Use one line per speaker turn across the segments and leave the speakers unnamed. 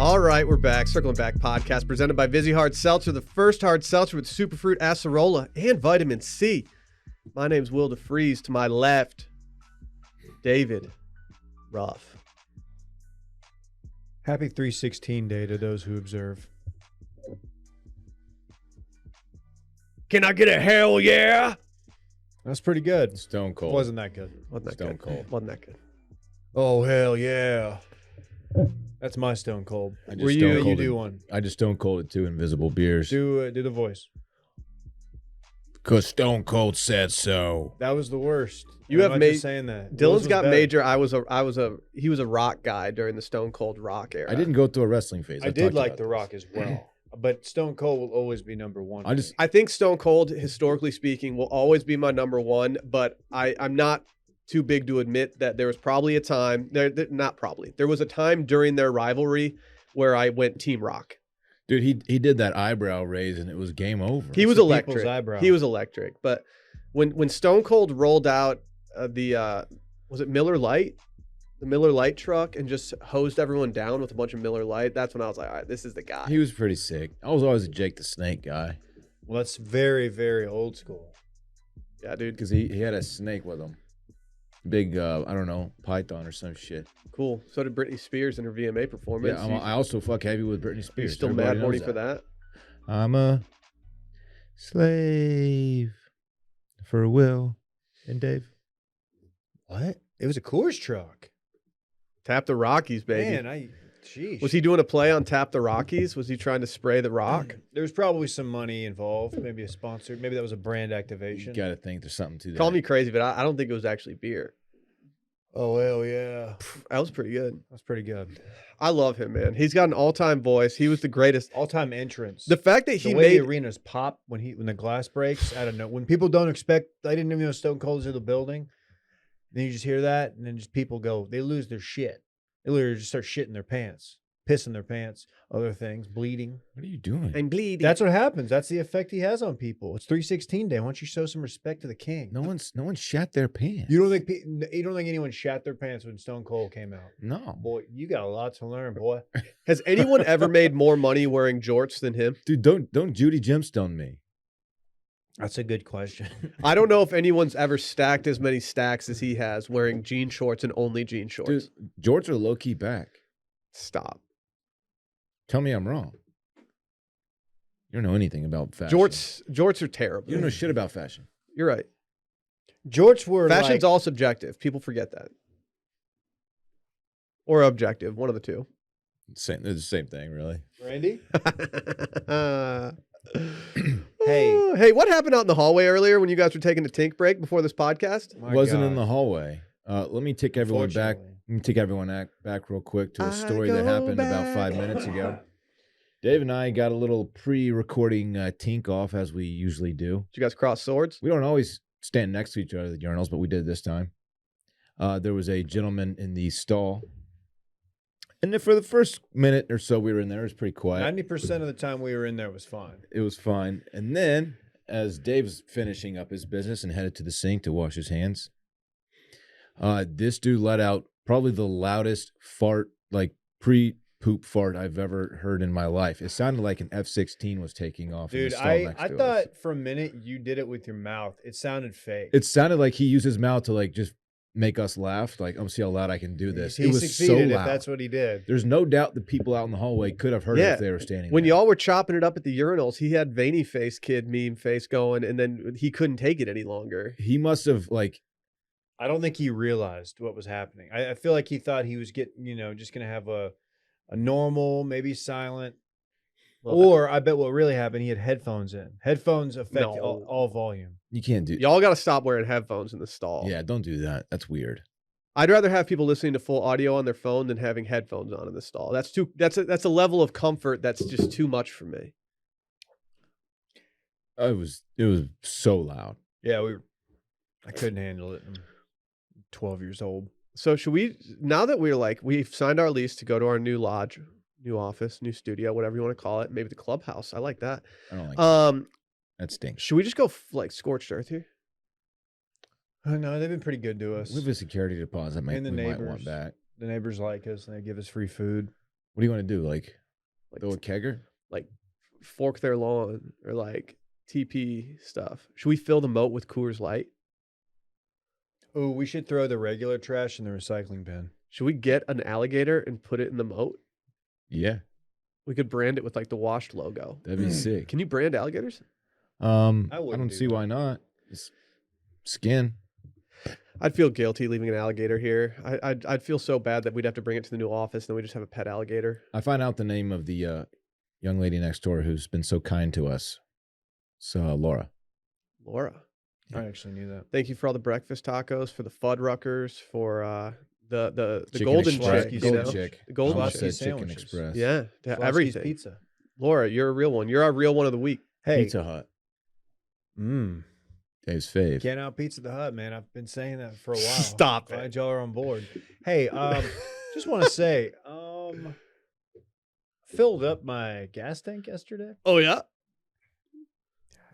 All right, we're back. Circling Back podcast presented by Vizzy Hard Seltzer, the first hard seltzer with superfruit acerola and vitamin C. My name's Will DeFries. To my left, David Ruff.
Happy 316 day to those who observe.
Can I get a hell yeah?
That's pretty good.
Stone cold.
Wasn't that good.
Wasn't that
Stone
good?
cold.
Wasn't that good?
Oh, hell yeah. That's my stone cold.
I just
Were
stone
you
cold
do
it.
one.
I just stone cold it two invisible beers.
Do the voice.
Because Stone Cold said so.
That was the worst.
You
I'm
have
not
made-
just saying that.
Dylan's
Yours was
got
better.
major. He was a rock guy during the Stone Cold rock era.
I didn't go through a wrestling phase.
I
I've
did
talked
like
about
The
this.
Rock as well. But Stone Cold will always be number one.
I just-
I think Stone Cold, historically speaking, will always be my number one, but I'm not too big to admit that there was probably a time, there was a time during their rivalry where I went Team Rock.
Dude, he did that eyebrow raise and it was game over.
He was
the
electric.
people's eyebrow.
He was electric. But when Stone Cold rolled out was it Miller Lite? The Miller Lite truck and just hosed everyone down with a bunch of Miller Lite. That's when I was like, all right, this is the guy.
He was pretty sick. I was always a Jake the Snake guy.
Well, that's very, very old school.
Yeah, dude.
Because he had a snake with him. Big, I don't know, python or some shit.
Cool. So did Britney Spears in her VMA performance.
Yeah, I also fuck heavy with Britney
You
Spears.
still
Everybody
mad horny
knows
for that?
I'm a slave for Will and Dave.
What? It was a Coors truck.
Tap the Rockies, baby.
Man, sheesh.
Was he doing a play on Tap the Rockies? Was he trying to spray the rock?
There was probably some money involved. Maybe a sponsor. Maybe that was a brand
You
activation.
got to think there's something to that.
Call me crazy, but I don't think it was actually beer.
Oh, hell yeah.
That was pretty good.
That's pretty good.
I love him, man. He's got an all-time voice. He was the greatest.
All-time entrance.
The fact that
the
he
way
made
the arenas pop when the glass breaks, I don't know. When people don't expect, I didn't even know Stone Cold's in the building. Then you just hear that, and then just people go, they lose their shit. They literally just start shitting their pants, pissing their pants, other things, bleeding.
What are you doing?
I'm bleeding.
That's what happens. That's the effect he has on people. It's 316 day. Why don't you show some respect to the king?
No one shat their pants.
You don't think anyone shat their pants when Stone Cold came out?
No.
Boy, you got a lot to learn, boy.
Has anyone ever made more money wearing jorts than him?
Dude, don't Judy Gemstone me.
That's a good question.
I don't know if anyone's ever stacked as many stacks as he has wearing jean shorts and only jean shorts.
Dude, jorts are low key back.
Stop.
Tell me I'm wrong. You don't know anything about fashion.
Jorts are terrible.
You don't know shit about fashion.
You're right.
Jorts were
Fashion's
like,
all subjective. People forget that. Or objective, one of the two.
They're the same thing, really.
Randy?
Hey, hey, what happened out in the hallway earlier when you guys were taking a tink break before this podcast?
My
Wasn't in
God.
the hallway. Let me take everyone back.
Unfortunately.
Let me take everyone back real quick to
I
a story that
go
happened about
back.
5 minutes ago. Dave and I got a little pre-recording tink off as we usually do.
Did you guys cross swords?
We don't always stand next to each other at the urinals, but we did this time. There was a gentleman in the stall. And then for the first minute or so we were in there, it was pretty quiet.
90% of the time we were in there was fine.
It was fine. And then, as Dave's finishing up his business and headed to the sink to wash his hands, this dude let out probably the loudest fart, like pre-poop fart I've ever heard in my life. It sounded like an F-16 was taking off. in the
Dude,
stall
I
next to us.
thought for a minute you did it with your mouth. It sounded fake.
It sounded like he used his mouth to like just make us laugh. Like, I'm see how loud I can do this.
He
It was so
succeeded if
loud.
that's what he did.
There's no doubt the people out in the hallway could have heard it
Yeah.
if they were standing
When
there.
y'all were chopping it up at the urinals, he had veiny face kid meme face going, and then he couldn't take it any longer.
He must have like,
I don't think he realized what was happening. I feel like he thought he was just going to have a normal, maybe silent. Or I bet what really happened, he had headphones in. Headphones affect
No.
all volume.
you can't do.
Y'all got to stop wearing headphones in the stall.
Yeah, don't do that. That's weird.
I'd rather have people listening to full audio on their phone than having headphones on in the stall. That's a level of comfort that's just too much for me.
It was so loud.
Yeah, I couldn't handle it. I'm 12 years old.
So should we, now that we've signed our lease to go to our new lodge, new office, new studio, whatever you want to call it, maybe the clubhouse. I like that.
I don't like that stinks.
Should we just go like scorched earth here?
Oh, no, they've been pretty good to us.
We have a security deposit
And the
we might
neighbors.
want back.
The neighbors like us, and they give us free food.
What do you want to do? Like
Like,
throw a kegger?
like fork their lawn or like TP stuff. Should we fill the moat with Coors Light?
Oh, we should throw the regular trash in the recycling bin.
Should we get an alligator and put it in the moat?
Yeah,
We could brand it with like the washed logo.
that'd be sick.
Can you brand alligators?
I
wouldn't
don't
do
see
that.
why not. It's skin.
I'd feel guilty leaving an alligator here. I'd feel so bad that we'd have to bring it to the new office, and then we just have a pet alligator.
I find out the name of the young lady next door who's been so kind to us. So Laura.
Laura,
I actually knew that.
thank you for all the breakfast tacos, for the Fuddruckers, for the
Chicken
golden
Express-
chick, you
Golden
know?
chick.
The golden
Almost
chick.
said
Schlotzsky's
Chicken
sandwiches.
Express.
Yeah,
Schlotzsky's
everything.
Pizza.
Laura, you're a real one. You're our real one of the week.
Hey,
Pizza Hut. Dave's fave.
can't out Pizza the Hut, man. I've been saying that for a while.
Stop it.
Glad y'all are on board. Hey, just want to say, filled up my gas tank yesterday.
Oh yeah.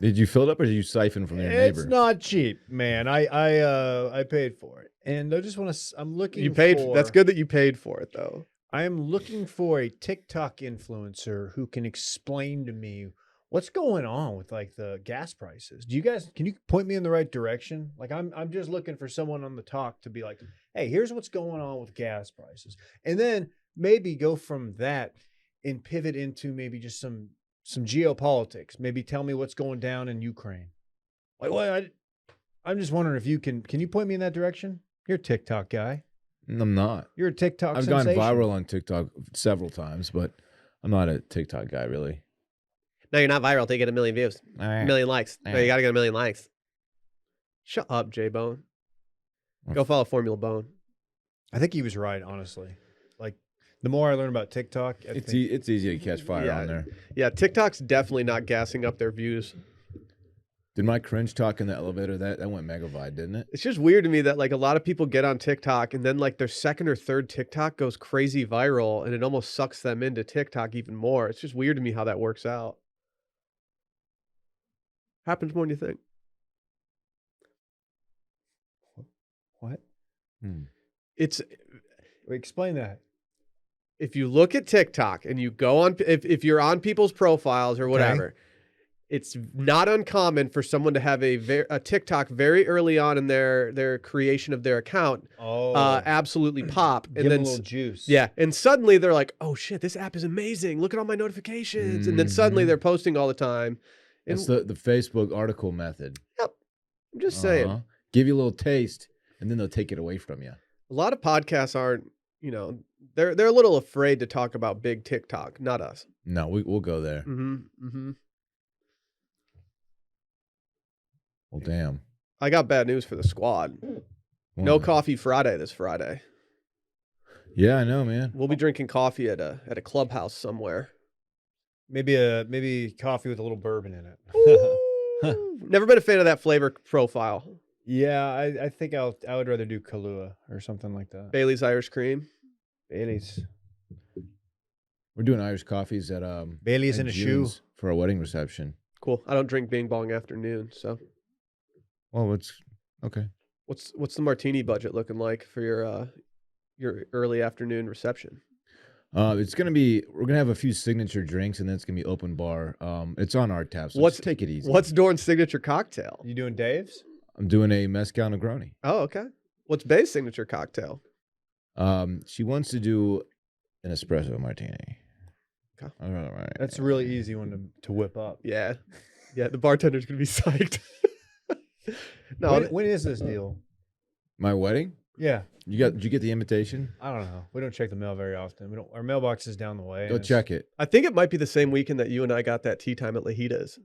Did you fill it up or did you siphon from your
It's
neighbor?
not cheap, man. I paid for it, and I just want to. I'm looking.
You paid.
For,
That's good that you paid for it, though.
I am looking for a TikTok influencer who can explain to me what's going on with like the gas prices. Do you guys? Can you point me in the right direction? Like I'm just looking for someone on the talk to be like, hey, here's what's going on with gas prices, and then maybe go from that and pivot into maybe just some geopolitics. Maybe tell me what's going down in Ukraine. Like, well, I'm just wondering if you can you point me in that direction? You're a TikTok guy.
I'm not.
You're a TikTok
I've
sensation.
gone viral on TikTok several times, but I'm not a TikTok guy really.
No, you're not viral until you get a million views, a million likes. No, you gotta get a million likes. Shut up, J Bone. Go follow Formula Bone.
I think he was right, honestly. Like, the more I learn about TikTok, I
It's
think,
it's easy to catch fire
Yeah.
on there.
Yeah, TikTok's definitely not gassing up their views.
Did my cringe talk in the elevator that went mega wide, didn't it?
It's just weird to me that like a lot of people get on TikTok and then like their second or third TikTok goes crazy viral and it almost sucks them into TikTok even more. It's just weird to me how that works out. Happens more than you think.
what?
It's
Wait, explain that.
if you look at TikTok and you go on if you're on people's profiles or whatever, it's not uncommon for someone to have a TikTok very early on in their creation of their account
Oh,
absolutely pop
give
and
him
then
a little juice.
yeah, and suddenly they're like, "Oh shit, this app is amazing. Look at all my notifications." And then suddenly
Mhm.
they're posting all the time. And
It's the Facebook article method.
I'm just saying,
Uh-huh. Give you a little taste, and then they'll take it away from you.
a lot of podcasts aren't, they're a little afraid to talk about big TikTok, not us.
No, we'll go there.
Mm-hmm.
Well, damn.
I got bad news for the squad. No
What?
coffee Friday this Friday.
Yeah, I know, man.
We'll be drinking coffee at a clubhouse somewhere.
Maybe coffee with a little bourbon in it.
Ooh, never been a fan of that flavor profile.
Yeah, I think I would rather do Kahlua or something like that.
Bailey's Irish Cream.
Bailey's.
We're doing Irish coffees at
Bailey's
at
in a shoe.
June's for a wedding reception.
Cool. I don't drink Bing Bong afternoon, so
Well, it's okay.
what's the martini budget looking like for your early afternoon reception?
It's gonna be. We're gonna have a few signature drinks, and then it's gonna be open bar. It's on our tap, so just take it easy.
What's Dorn's signature cocktail?
You doing Dave's?
I'm doing a mezcal Negroni.
Oh, okay. What's Bay's signature cocktail?
She wants to do an espresso martini.
Okay.
All right.
That's a really easy one to whip up.
Yeah, the bartender's gonna be psyched. No,
When is this deal?
My wedding?
Yeah,
Did you get the invitation?
I don't know. We don't check the mail very often. Our mailbox is down the way.
Go
and it's-
check it.
I think it might be the same weekend that you and I got that tea time at Lajita's.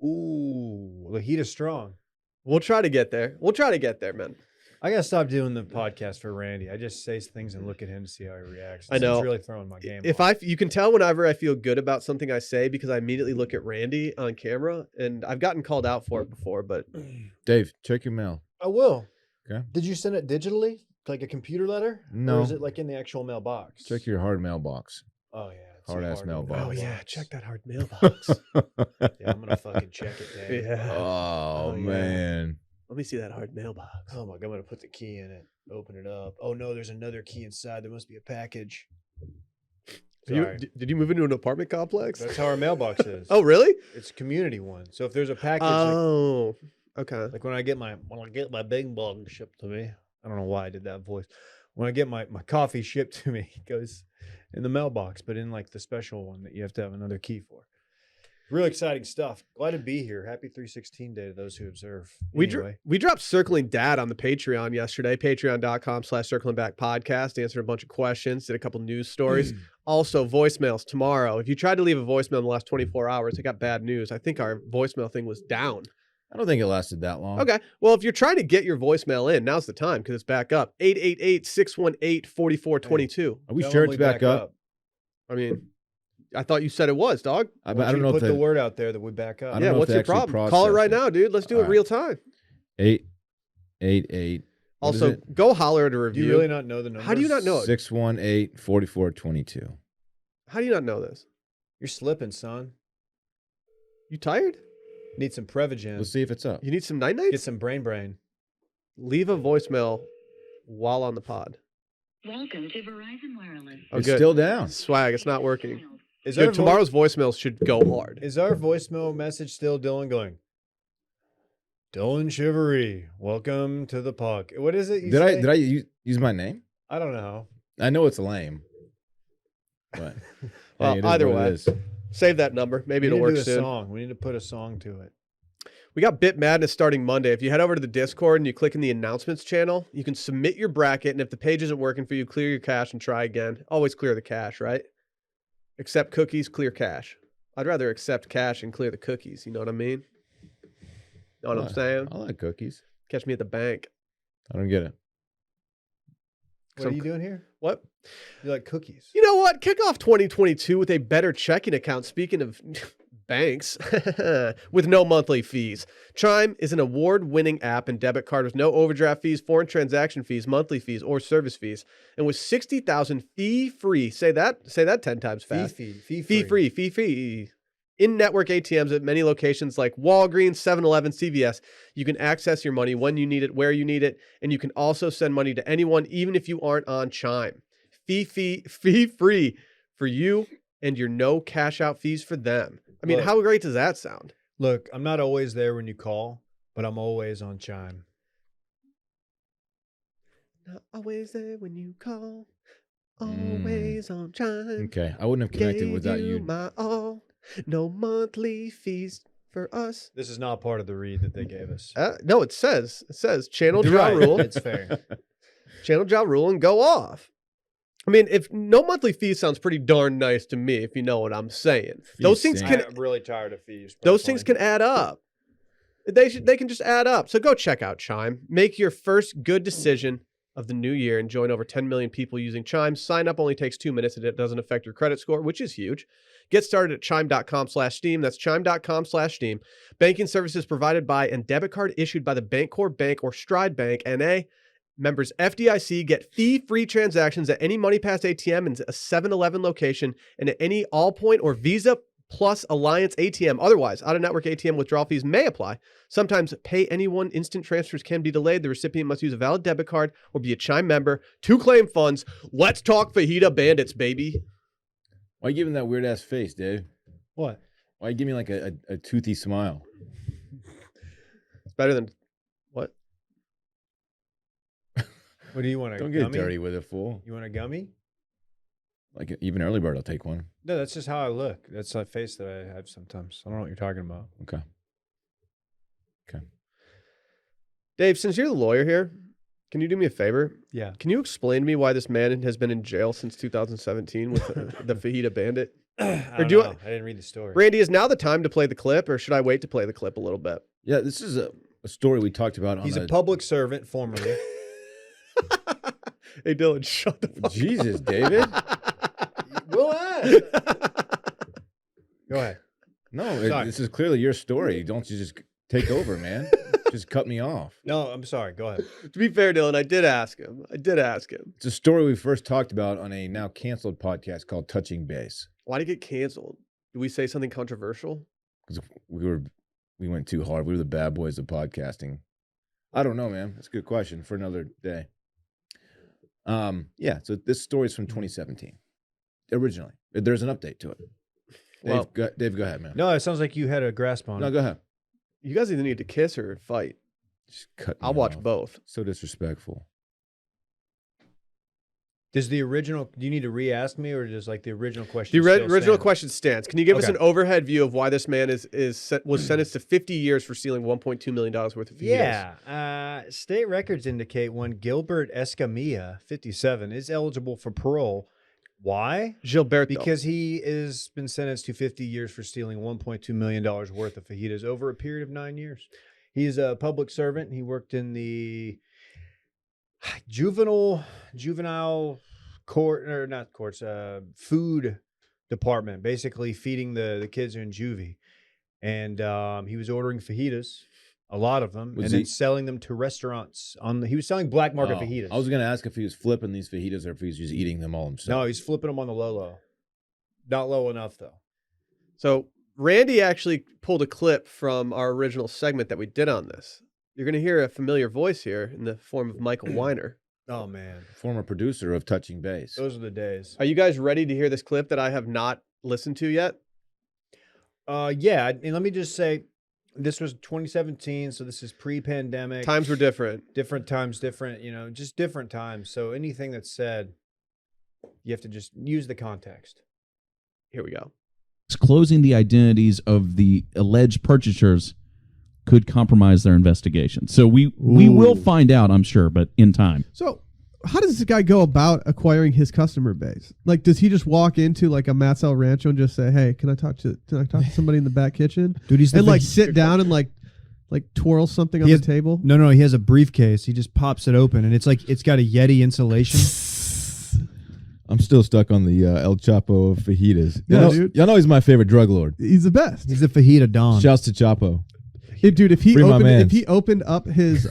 Ooh, the heat is strong.
We'll try to get there. Man.
I gotta stop doing the podcast for Randy. I just say things and look at him to see how he reacts.
I know.
It's really throwing my game.
If
off.
you can tell whenever I feel good about something I say because I immediately look at Randy on camera, and I've gotten called out for it before, but
Dave, check your mail.
I will.
Okay.
Did you send it digitally, like a computer letter?
No.
Or is it like in the actual mailbox?
Check your hard mailbox.
Oh yeah. it's a
Hard-ass
hard
mailbox.
oh yeah, check that hard mailbox.
Yeah, I'm gonna fucking check it, Dave.
Yeah.
Oh,
Oh, yeah.
man.
Let me see that hard mailbox.
Oh my god, I'm gonna put the key in it. Open it up. Oh no, there's another key inside. There must be a package. Sorry.
Did you move into an apartment complex?
That's how our mailbox is.
Oh, really?
It's a community one. So if there's a package,
Oh, okay.
like when I get my big bug shipped to me, I don't know why I did that voice. When I get my coffee shipped to me, it goes in the mailbox, but in like the special one that you have to have another key for. Really exciting stuff. Glad to be here. Happy 316 Day to those who observe.
We
Anyway,
we dropped Circling Dad on the Patreon yesterday, patreon.com/circlingbackpodcast. Answered a bunch of questions, did a couple news stories. Also, voicemails tomorrow. If you tried to leave a voicemail in the last 24 hours, I got bad news. I think our voicemail thing was down.
I don't think it lasted that long.
Okay. Well, if you're trying to get your voicemail in, now's the time because it's back up. 888-618-4422.
Are we
tell
sure
them
it's back up?
I mean, I thought you said it was, dog.
I
want
don't
you
know
to
if
put the word out there that we back up.
I don't
Yeah,
know if
what's
they
your
actually
problem? Call it right
processed
now, dude. Let's do it
All right.
real time.
888. What is
Also,
it?
go holler at a
Do
review.
you really not know the number?
How do you not know it?
618-4422.
How do you not know this?
You're slipping, son.
You tired?
Need some Prevagen.
Let's see if it's up.
You need some night
Get
nights?
some brain.
Leave a voicemail while on the pod.
Welcome to Verizon Wireless.
Oh,
It's
good.
still down.
Swag, it's not working.
Is
Dude,
our
tomorrow's voicemails should go hard.
Is our voicemail message still Dylan going? Dylan Shivery, welcome to the puck. What is it? You
Did
say?
I use my name?
I don't know.
I know it's lame. But
Well,
hey, it is
either
what it
way.
is.
Save that number. Maybe
we
it'll
need
work
to do a
soon.
song. We need to put a song to it.
We got Bit Madness starting Monday. If you head over to the Discord and you click in the announcements channel, you can submit your bracket. And if the page isn't working for you, clear your cache and try again. Always clear the cache, right? Accept cookies, clear cache. I'd rather accept cache and clear the cookies. You know what I mean? Know what I'm saying?
I like cookies.
Catch me at the bank.
I don't get it.
What are you doing here?
What?
You like cookies?
You know what? Kick off 2022 with a better checking account. Speaking of banks, with no monthly fees. Chime is an award-winning app and debit card with no overdraft fees, foreign transaction fees, monthly fees, or service fees. And with 60,000 fee-free, say that 10 times fast. Fee-free. In-network ATMs at many locations like Walgreens, 7-Eleven, CVS. You can access your money when you need it, where you need it, and you can also send money to anyone, even if you aren't on Chime. Fee-free for you and your no cash-out fees for them. I mean,
Look.
how great does that sound?
Look, I'm not always there when you call, but I'm always on Chime.
Not always there when you call, always on Chime.
Okay. I wouldn't have connected
Gave
without
you
you.
my all. No monthly fees for us.
This is not part of the read that they gave us.
No, it says channel
You're
Ja
right.
Rule.
It's fair.
Channel Ja Rule and go off. I mean, if no monthly fee sounds pretty darn nice to me, if you know what I'm saying. Those things
stink.
can
I'm really tired of fees.
those things
personally.
can add up. They can just add up. So go check out Chime. Make your first good decision of the new year and join over 10 million people using Chime. Sign up only takes 2 minutes and it doesn't affect your credit score, which is huge. Get started at chime.com/steam. That's chime.com/steam. Banking services provided by and debit card issued by the Bancorp Bank or Stride Bank, NA. Members FDIC. Get fee-free transactions at any MoneyPass ATM in a 7-Eleven location and at any Allpoint or Visa Plus Alliance ATM. Otherwise, out-of-network ATM withdrawal fees may apply. Sometimes pay anyone. Instant transfers can be delayed. The recipient must use a valid debit card or be a Chime member to claim funds. Let's talk fajita bandits, baby.
Why you giving that weird ass face, Dave?
What?
Why you give me like a toothy smile?
It's better than what?
What do you want? A
Don't get
gummy?
dirty with it, fool.
You want a gummy?
Like even early bird, I'll take one.
No, that's just how I look. That's a face that I have sometimes. I don't know what you're talking about.
Okay.
Dave, since you're the lawyer here, can you do me a favor?
Yeah.
Can you explain to me why this man has been in jail since 2017 with the fajita bandit?
I
Or
don't
do
know. I didn't read the story.
Randy, is now the time to play the clip, or should I wait to play the clip a little bit?
Yeah, this is a story we talked about on
He's
the
a public servant formerly.
Hey, Dylan, shut the fuck
Jesus, David.
Go ahead. Go ahead.
No,
Sorry.
this is clearly your story. Don't you just take over, man. Just cut me off.
No, I'm sorry. Go ahead.
To be fair, Dylan, I did ask him.
It's a story we first talked about on a now canceled podcast called Touching Base.
Why did it get canceled? Did we say something controversial?
Because we went too hard. We were the bad boys of podcasting. I don't know, man. That's a good question for another day. Yeah, so this story is from 2017. originally. There's an update to it.
Well-
Dave, go ahead, man.
No, it sounds like you had a grasp on
No,
it.
go ahead.
You guys either need to kiss or fight.
Just cut.
I'll
me
watch
off.
both.
So disrespectful.
Does the original? Do you need to re-ask me, or does like the original question?
The
still
original
stand?
question stands. Can you give us
Okay.
an overhead view of why this man was sentenced to 50 years for stealing $1.2 million worth of fajitas?
Yeah. State records indicate one Gilbert Escamilla, 57, is eligible for parole. Why?
Gilberto.
Because he has been sentenced to 50 years for stealing $1.2 million worth of fajitas over a period of 9 years. He's a public servant. He worked in the juvenile court, or not courts, food department, basically feeding the kids in juvie. And he was ordering fajitas, a lot of them,
Was
and then
he-
selling them to restaurants. He was selling black market fajitas.
I was going to ask if he was flipping these fajitas or if he was just eating them all himself.
No, he's flipping them on the low. Not low enough, though.
So Randy actually pulled a clip from our original segment that we did on this. You're going to hear a familiar voice here in the form of Michael Weiner.
Oh, man.
Former producer of Touching Base.
Those are the days.
Are you guys ready to hear this clip that I have not listened to yet?
Yeah, and let me just say, this was 2017, so this is pre-pandemic.
Times were different.
Different times, just different times. So anything that's said, you have to just use the context.
Here we go.
Closing the identities of the alleged purchasers could compromise their investigation. So we will find out, I'm sure, but in time.
So, how does this guy go about acquiring his customer base? Like, does he just walk into like a Matzell Rancho and just say, "Hey, can I talk to somebody in the back kitchen?"
Dude, he's
And like sit down and like twirl something on the table?
No, he has a briefcase. He just pops it open, and it's like it's got a Yeti insulation.
I'm still stuck on the El Chapo of fajitas.
Yeah, dude.
Y'all know he's my favorite drug lord.
He's the best.
He's the fajita don.
Shouts to Chapo.
Dude, if he
Free my
opened
mans.
up his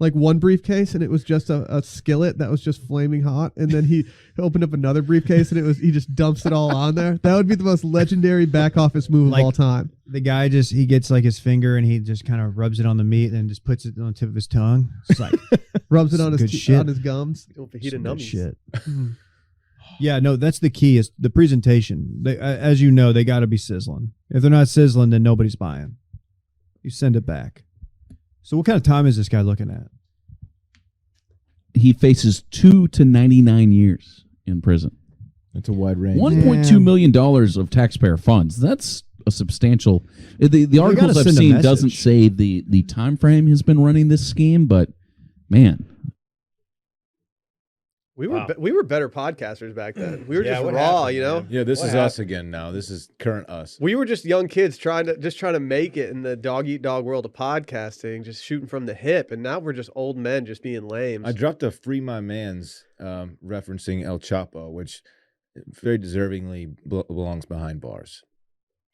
like one briefcase and it was just a skillet that was just flaming hot, and then he opened up another briefcase and he just dumps it all on there, that would be the most legendary back office move
Like-
of all time.
The guy he gets like his finger and he just kind of rubs it on the meat and just puts it on the tip of his tongue. It's like
Rubs it
Some
on
good
his
shit.
on his gums.
Doing fajita
some good
nummies.
shit. Yeah, no, that's the key is the presentation. As you know, they got to be sizzling. If they're not sizzling, then nobody's buying. You send it back. So what kind of time is this guy looking at?
He faces 2 to 99 years in prison.
That's a wide range.
$1.2 million of taxpayer funds. That's a substantial. The
gotta
articles I've
send a
seen doesn't
message.
say the time frame has been running this scheme, but man,
We were
Wow.
we were better podcasters back then. We were
Yeah,
just
what
raw,
happened,
you know.
man?
Yeah, this
What
is us
happened?
again now. This is current us.
We were just young kids trying to make it in the dog eat dog world of podcasting, just shooting from the hip. And now we're just old men just being lame.
I dropped a Free My Mans referencing El Chapo, which very deservingly belongs behind bars.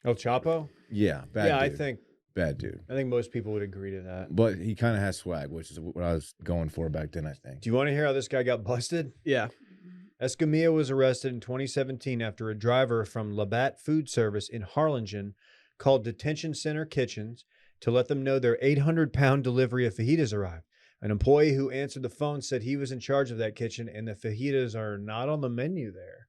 El Chapo?
Yeah, bad
Yeah,
dude. Bad dude.
I think most people would agree to that.
But he kind of has swag, which is what I was going for back then, I think.
Do you want to hear how this guy got busted?
Yeah.
Escamilla was arrested in 2017 after a driver from Labatt Food Service in Harlingen called Detention Center Kitchens to let them know their 800-pound delivery of fajitas arrived. An employee who answered the phone said he was in charge of that kitchen and the fajitas are not on the menu there.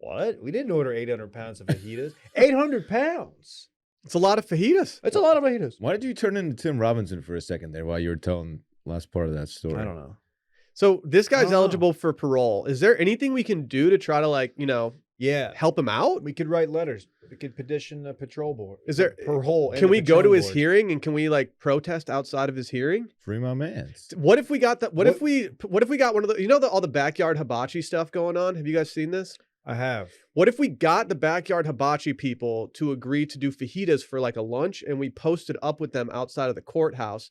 What? We didn't order 800 pounds of fajitas. 800 pounds!
It's a lot of fajitas.
That's a lot of fajitas.
Why did you turn into Tim Robinson for a second there while you were telling last part of that story?
I don't know.
So this guy's
Oh.
eligible for parole. Is there anything we can do to try to
Yeah.
help him out?
We could write letters. We could petition the patrol board.
Is there-
parole? and
Can
the
we go to
patrol
his
board.
hearing?
hearing and can we protest outside of his hearing?
Free My Mans.
What if we got what if we got one of the all the backyard hibachi stuff going on? Have you guys seen this?
I have.
What if we got the backyard hibachi people to agree to do fajitas for a lunch and we posted up with them outside of the courthouse,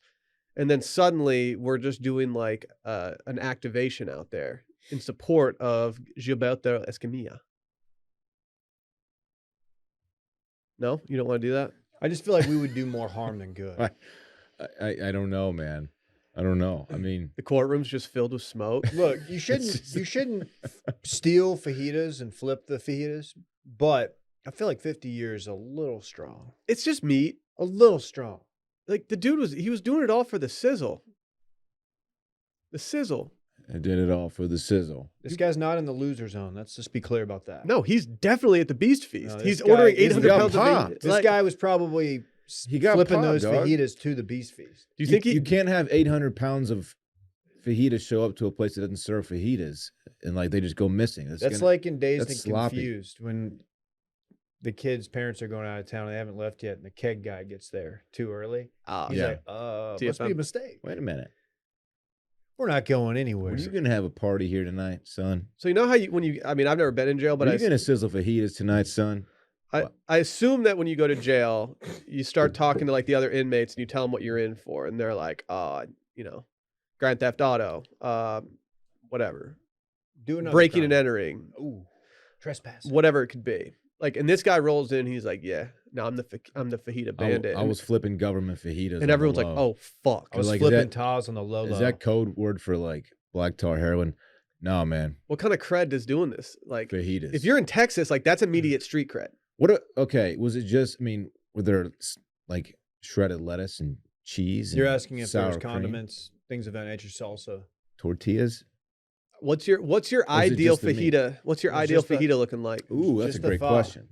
and then suddenly we're just doing an activation out there in support of Gilberto Escamilla? No, you don't want to do that?
I just feel like we would do more harm than good.
I don't know, man. I don't know. I mean,
The courtroom's just filled with smoke.
Look, you shouldn't steal fajitas and flip the fajitas, but I feel like 50 years is a little strong.
It's just meat.
A little strong.
The dude was doing it all for the sizzle. The sizzle.
and did it all for the sizzle.
This guy's not in the loser zone. Let's just be clear about that.
No, he's definitely at the Beast Feast.
No, this
He's
guy-
ordering
he's
800
got
pounds of
popped.
meat.
This
Like,
guy was probably
He got
flipping
popped,
those
dog.
fajitas to the Beast Feast.
do you think
you can't have 800 pounds of fajitas show up to a place that doesn't serve fajitas and like they just go missing?
That's like in Dazed
that's
and
sloppy.
Confused when the kids' parents are going out of town and they haven't left yet, and the keg guy gets there too early. He's
Yeah.
like, must be a
TFM.
mistake.
Wait a minute.
We're not going anywhere.
Are you gonna have a party here tonight, son?
So you know how I mean, I've never been in jail, but
Are you gonna sizzle fajitas tonight, son?
I assume that when you go to jail, you start talking to like the other inmates and you tell them what you're in for, and they're like, Grand Theft Auto, whatever,
Do another
breaking
crime.
and entering,
Ooh, trespass.
whatever it could be. Like, and this guy rolls in, he's like, yeah, no, I'm the fajita bandit.
I was flipping government fajitas,
and everyone's like, oh fuck.
I was
like, is
flipping
that-
tawes on the low.
is that code word for like black tar heroin? No, man,
What kind of cred is doing this? Like,
fajitas.
if you're in Texas, like that's immediate street cred.
Okay, was it just? I mean, were there like shredded lettuce and cheese?
You're
and
asking if
sour
there's
cream?
condiments, things of that nature, salsa.
tortillas?
What's your
Or is it
ideal
just the meat?
fajita? What's your
It's
ideal
just the-
fajita looking like?
Ooh, that's a
Just the
great
thaw.
question.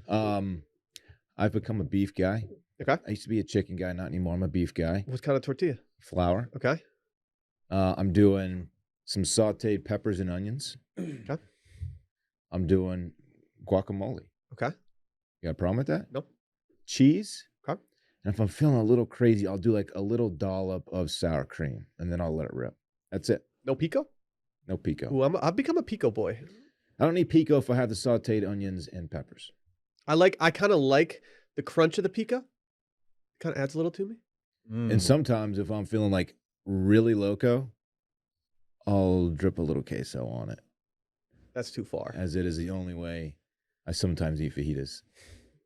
I've become a beef guy.
Okay.
I used to be a chicken guy, not anymore. I'm a beef guy.
What kind of tortilla?
Flour.
Okay.
I'm doing some sautéed peppers and onions.
Okay.
I'm doing guacamole.
Okay.
You got a problem with that?
Nope.
Cheese.
Okay.
And if I'm feeling a little crazy, I'll do like a little dollop of sour cream, and then I'll let it rip. That's it.
No pico?
No pico.
Ooh, I've become a pico boy.
I don't need pico if I have the sautéed onions and peppers.
I kind of like the crunch of the pico. Kind of adds a little to me.
And sometimes if I'm feeling like really loco, I'll drip a little queso on it,
That's too far.
as it is the only way I sometimes eat fajitas.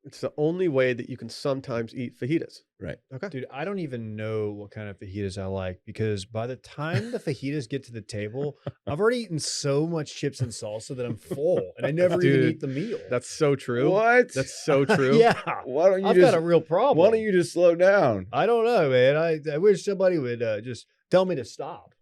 It's the only way that you can sometimes eat fajitas.
Right.
Okay.
Dude, I don't even know what kind of fajitas I like because by the time the fajitas get to the table, I've already eaten so much chips and salsa that I'm full and I never even
Dude,
eat the meal.
That's so true.
What?
That's so true.
yeah.
Why don't you
I've
just
got a real problem.
Why don't you just slow down?
I don't know, man. I wish somebody would just tell me to stop.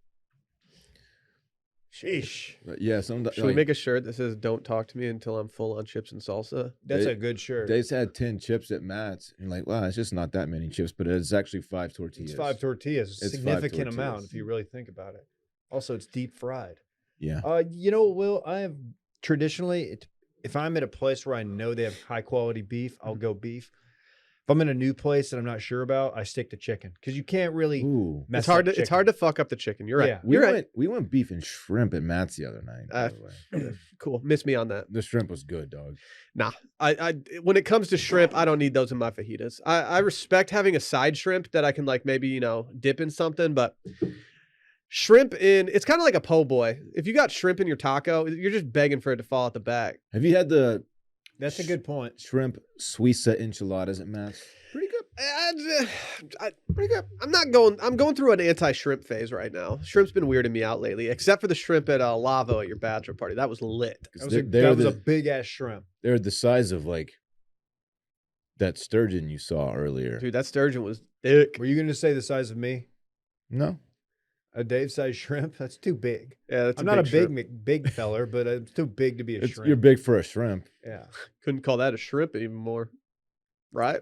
Sheesh.
But yeah, sometimes
Should we make a shirt that says "Don't talk to me until I'm full on chips and salsa"?
That's
They-
a good shirt.
Dave's had 10 chips at Matt's. And you're like, wow, it's just not that many chips, but it's actually 5 tortillas.
It's 5 tortillas. It's a
It's 5
significant amount
tortillas.
if you really think about it. Also, it's deep fried.
Yeah.
You know, Will, I have traditionally, if I'm at a place where I know they have high quality beef, I'll go beef. If I'm in a new place that I'm not sure about, I stick to chicken because you can't really
Ooh.
mess
It's hard
up
to it's hard to fuck up the chicken. You're right.
Yeah.
We
You're right.
went beef and shrimp at Matt's the other night. By the way.
Cool. Miss me on that.
The shrimp was good, dog.
Nah. I when it comes to shrimp, I don't need those in my fajitas. I respect having a side shrimp that I can like maybe, dip in something, but shrimp it's kind of like a po' boy. If you got shrimp in your taco, you're just begging for it to fall out the back.
Have you had the
That's a good point.
shrimp suiza enchiladas at Matt's? Pretty good.
Pretty good. I'm going through an anti-shrimp phase right now. Shrimp's been weirding me out lately, except for the shrimp at Lavo at your bachelor party. That was lit.
'Cause
That was a big ass shrimp.
they're the size of like that sturgeon you saw earlier.
Dude, that sturgeon was thick.
Were you going to say the size of me?
No.
A Dave sized shrimp? That's too big.
Yeah, that's
I'm not a
shrimp.
big feller, but it's too big to be a shrimp.
You're big for a shrimp.
Yeah.
Couldn't call that a shrimp anymore. Right?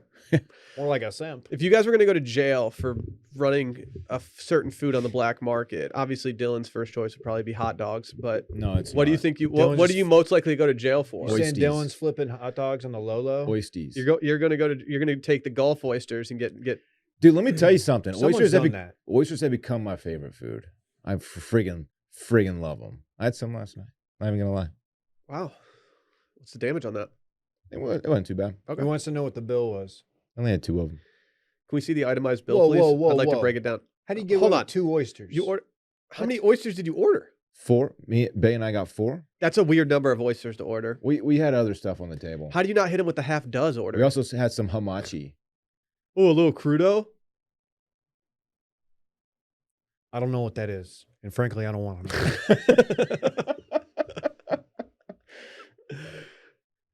More like a simp.
If you guys were going to go to jail for running a certain food on the black market, obviously Dylan's first choice would probably be hot dogs. But
No, it's
what do you
not.
think
Dylan's
what are
just-
you most likely to go to jail for?
You saying
Oysties.
Dylan's flipping hot dogs on the Lolo?
Oysties.
You're going to take the Gulf oysters and get
Dude, let me tell you something.
Someone's done that.
Oysters have become my favorite food. I friggin' love them. I had some last night. Not even gonna lie.
wow. What's the damage on that?
It wasn't too bad.
Okay.
He wants to know what the bill was.
I only had 2 of them.
Can we see the itemized bill,
Whoa,
please?
whoa, whoa,
I'd like to
whoa.
break it down.
How do you get
Hold
away
on.
with 2 oysters?
How many oysters did you order?
4. Bay and I got 4.
That's a weird number of oysters to order.
We had other stuff on the table.
How do you not hit him with the half does order?
We also had some hamachi.
Oh, a little crudo.
I don't know what that is. And frankly, I don't want to know.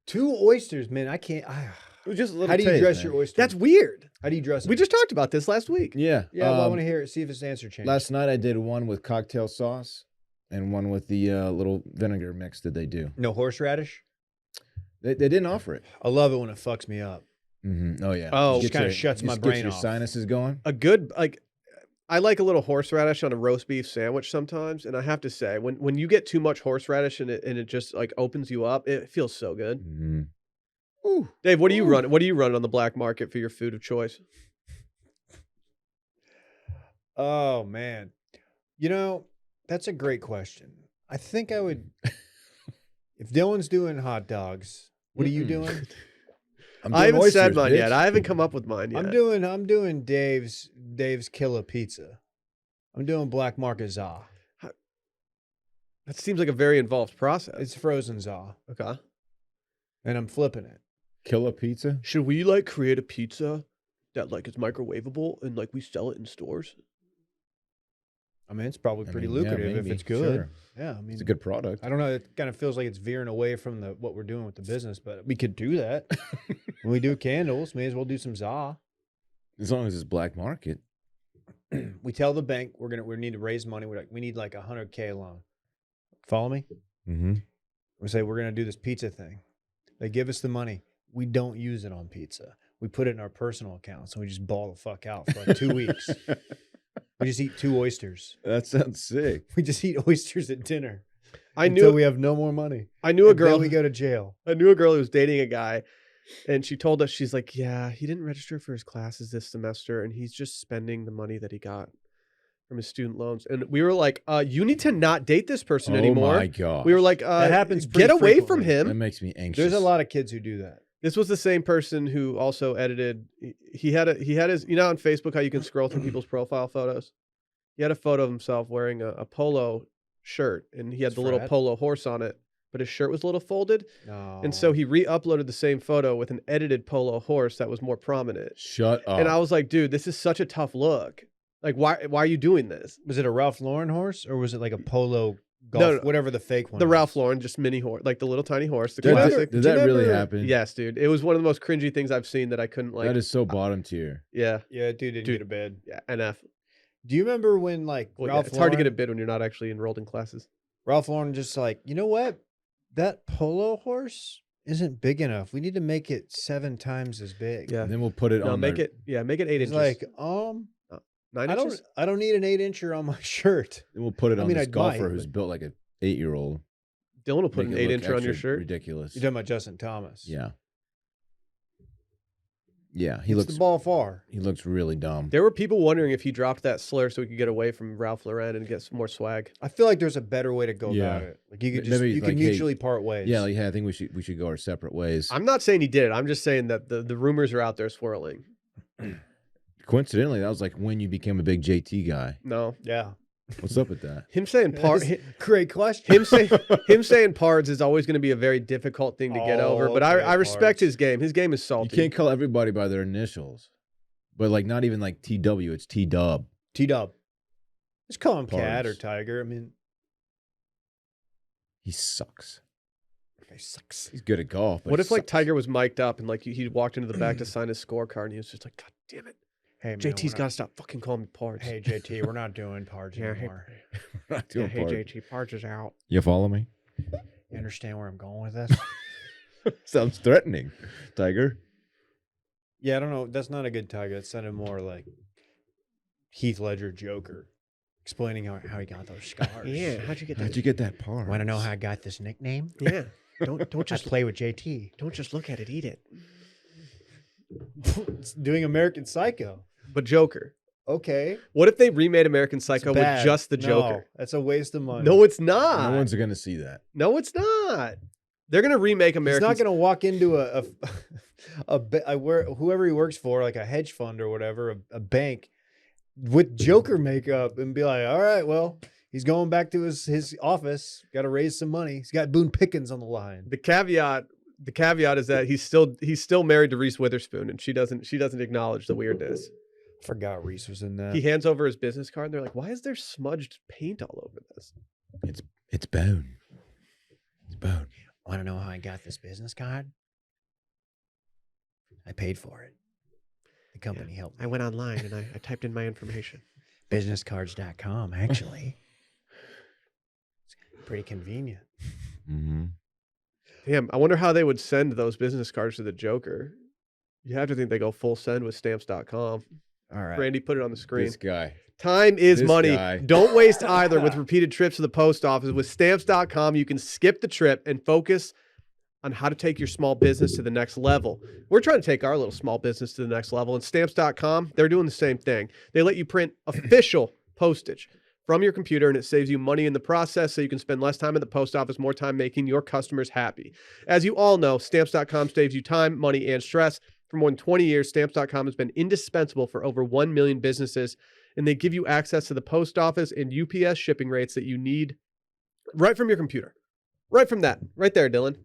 2 oysters, man. I can't.
It was just a little
How do you
taste,
dress
man.
your oysters?
That's weird.
How do you dress?
We just talked about this last week.
Yeah.
Yeah, well, I want to hear it. See if his answer changed.
Last night I did one with cocktail sauce and one with the little vinegar mix that they do.
No horseradish.
They didn't offer it.
I love it when it fucks me up.
Oh yeah.
Oh,
Just kinda shuts my brain
your
off.
sinuses going.
A good I like a little horseradish on a roast beef sandwich sometimes, and I have to say, when you get too much horseradish and it just like opens you up, it feels so good.
Mm-hmm.
Ooh. Dave, what do you run? What do you run on the black market for your food of choice?
Oh man, that's a great question. I think I would. If Dylan's doing hot dogs, what are you doing?
I haven't said
oysters,
mine
bitch.
yet. I haven't come up with mine yet.
I'm doing Dave's Killer Pizza. I'm doing black market za.
That seems like a very involved process.
It's frozen za,
Okay.
and I'm flipping it.
Killer pizza.
Should we like create a pizza that like is microwavable and like we sell it in stores?
I mean, it's probably pretty
Yeah,
lucrative if
maybe.
it's good.
Sure.
Yeah, I mean,
It's a good product.
I don't know. It kind of feels like it's veering away from what we're doing with the business, but we could do that. When we do candles, may as well do some za.
As long as it's black market.
We tell the bank we need to raise money. We need like $100K loan. Follow me?
Mm-hmm.
We say we're gonna do this pizza thing. They give us the money. We don't use it on pizza. We put it in our personal accounts and we just ball the fuck out for like 2 weeks. We just eat 2 oysters.
That sounds sick.
We just eat oysters at dinner.
I
until
knew
we have no more money.
I knew a
And then
girl.
we go to jail.
I knew a girl who was dating a guy, and she told us, she's like, yeah, he didn't register for his classes this semester, and he's just spending the money that he got from his student loans. And we were like, you need to not date this person anymore.
Oh my god.
We were like,
That happens
get
pretty
away from
frequently.
him.
That makes me anxious.
There's a lot of kids who do that.
This was the same person who also edited. He had his, on Facebook how you can scroll through people's profile photos. He had a photo of himself wearing a polo shirt, and he had
It's
the little
Fred.
polo horse on it, but his shirt was a little folded.
No.
And so he re-uploaded the same photo with an edited polo horse that was more prominent.
Shut up.
And I was like, dude, this is such a tough look. Like, why are you doing this?
Was it a Ralph Lauren horse or was it like a polo golf,
No, no.
whatever the fake one
The
is?
Ralph Lauren, just mini horse, like the little tiny horse, the
Did
classic.
did that really happen?
Yes, dude. It was one of the most cringy things I've seen that I couldn't like.
That is so bottom tier.
Yeah,
Yeah, dude didn't
Dude.
get a bid.
yeah, NF.
Do you remember when like
Well, yeah,
Ralph
it's hard to get a
Lauren-
bid when you're not actually enrolled in classes.
Ralph Lauren just like, you know what? That polo horse isn't big enough. We need to make it 7 times as big.
Yeah.
And then we'll put it
No,
on.
make it 8
He's
inches.
like,
9
I
inches.
don't need an 8-incher on my shirt.
Then we'll put it
I
on
mean,
this
I'd
golfer
might,
who's
but-
built like an 8-year-old.
Dylan will put
Make
an
it look
8-incher on your
extra
shirt.
Ridiculous.
You're talking about Justin Thomas.
Yeah. Yeah. He
Hits
looks.
the ball far.
He looks really dumb.
There were people wondering if he dropped that slur so he could get away from Ralph Lauren and get some more swag.
I feel like there's a better way to go
Yeah.
about it. Like you could
Maybe
just
he's
you
like,
can
hey-
mutually part ways.
Yeah. Like, hey, I think we should go our separate ways.
I'm not saying he did it. I'm just saying that the rumors are out there swirling.
Coincidentally, that was like when you became a big JT guy.
No,
Yeah.
What's up with that?
him saying
Great question.
him saying pards is always going to be a very difficult thing to get over. But
Okay,
I respect
Pards.
his game. His game is
You
salty.
can't call everybody by their initials, but like not even like TW. It's T-Dub.
T-Dub. Just call him Cat or
Pards.
Tiger. I mean,
He sucks.
he sucks.
He's good at golf. But
What
he
if like
sucks.
Tiger was mic'd up and like he walked into the back to sign his scorecard and he was just like, God damn it,
Hey, man,
JT's
we're
got to stop fucking calling me pards.
Hey, JT, we're not doing parts
Yeah, hey-
anymore.
Not doing part.
JT, pards is out.
You follow me?
You understand where I'm going with this?
Sounds threatening, Tiger.
Yeah, I don't know. That's not a good Tiger. It sounded more like Heath Ledger Joker explaining how he got those scars.
Yeah, how'd you get that?
How'd you get that part?
Want to know how I got this nickname?
Yeah, don't
I
just
play with JT.
don't just look at it, eat it.
It's doing American Psycho.
But Joker.
Okay.
What if they remade American
It's
Psycho with
bad.
just the
No,
Joker?
that's a waste of money.
No, it's not.
No one's gonna see that.
No, it's not. They're gonna remake
He's
American.
not going to walk into whoever he works for, like a hedge fund or whatever, a bank, with Joker makeup and be like, all right, well, he's going back to his office. Got to raise some money. He's got Boone Pickens on the line.
The caveat is that he's still married to Reese Witherspoon, and she doesn't acknowledge the weirdness.
Forgot Reese was in that.
He hands over his business card, and they're like, "Why is there smudged paint all over this?"
It's bone. It's bone.
Want to know how I got this business card? I paid for it.
company helped
I
me.
went online and I typed in my information.
Businesscards.com, actually. It's pretty convenient.
Mm-hmm.
Damn, I wonder how they would send those business cards to the Joker. You have to think they go full send with stamps.com.
All right.
Randy, put it on the screen.
This guy.
Time is
This
money.
guy.
Don't waste either with repeated trips to the post office. With stamps.com, you can skip the trip and focus on how to take your small business to the next level. We're trying to take our little small business to the next level, and stamps.com, they're doing the same thing. They let you print official postage from your computer, and it saves you money in the process, so you can spend less time at the post office, more time making your customers happy. As you all know, stamps.com saves you time, money, and stress. For more than 20 years, stamps.com has been indispensable for over 1 million businesses, and they give you access to the post office and UPS shipping rates that you need right from your computer. Right from that. Right there, Dylan.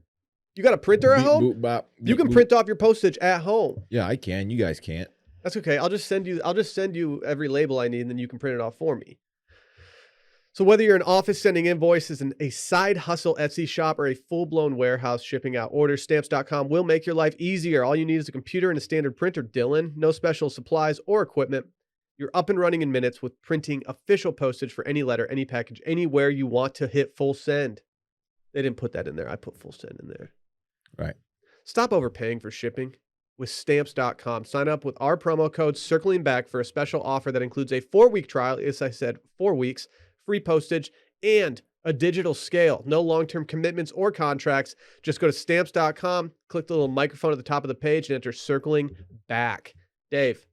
You got a printer at home? You can print off your postage at home.
Yeah, I can. You guys can't.
That's okay. I'll just send you every label I need, and then you can print it off for me. So whether you're an office sending invoices and a side hustle Etsy shop or a full-blown warehouse shipping out orders, stamps.com will make your life easier. All you need is a computer and a standard printer, Dylan. No special supplies or equipment. You're up and running in minutes with printing official postage for any letter, any package, anywhere you want to hit full send. They didn't put that in there. I put full send in there.
Right.
Stop overpaying for shipping with stamps.com. Sign up with our promo code Circling Back for a special offer that includes a 4-week trial. As I said, 4 weeks, free postage, and a digital scale. No long-term commitments or contracts. Just go to stamps.com, click the little microphone at the top of the page, and enter Circling Back. Dave.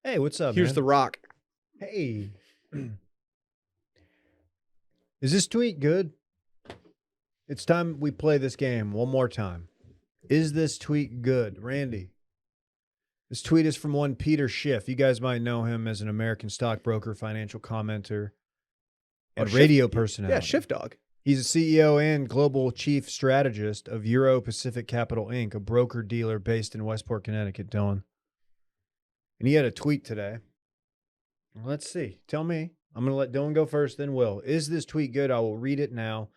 Hey, what's up,
Here's
man?
the rock.
Hey. Is this tweet good? It's time we play this game one more time. Is this tweet good? Randy. This tweet is from one Peter Schiff. You guys might know him as an American stockbroker, financial commenter, and radio personality.
Yeah, Schiff Dog.
He's a CEO and global chief strategist of Euro Pacific Capital Inc., a broker-dealer based in Westport, Connecticut, Dylan. And he had a tweet today. Let's see. Tell me. I'm going to let Dylan go first, then Will. Is this tweet good? I will read it now.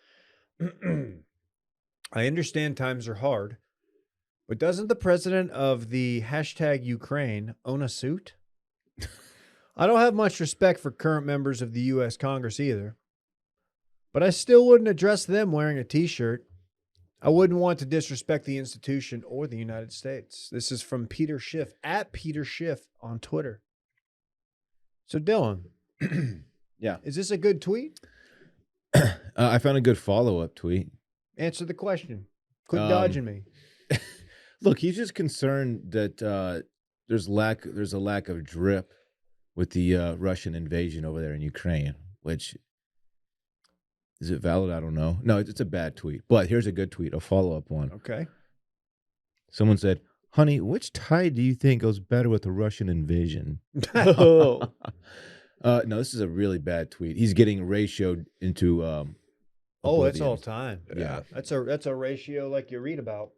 I understand times are hard, but doesn't the president of the hashtag Ukraine own a suit? I don't have much respect for current members of the U.S. Congress either, but I still wouldn't address them wearing a T-shirt. I wouldn't want to disrespect the institution or the United States. This is from Peter Schiff, at Peter Schiff on Twitter. So, Dylan.
Yeah.
Is this a good tweet?
I found a good follow-up tweet.
Answer the question. Quit dodging me.
Look, he's just concerned that there's a lack of drip with the Russian invasion over there in Ukraine, which is it valid? I don't know. No, it's a bad tweet. But here's a good tweet, a follow-up one.
Okay.
Someone said, "Honey, which tie do you think goes better with the Russian invasion?"
Oh.
No, this is a really bad tweet. He's getting ratioed into
Oh, that's all
oblivion.
time.
Yeah.
That's a ratio like you read about.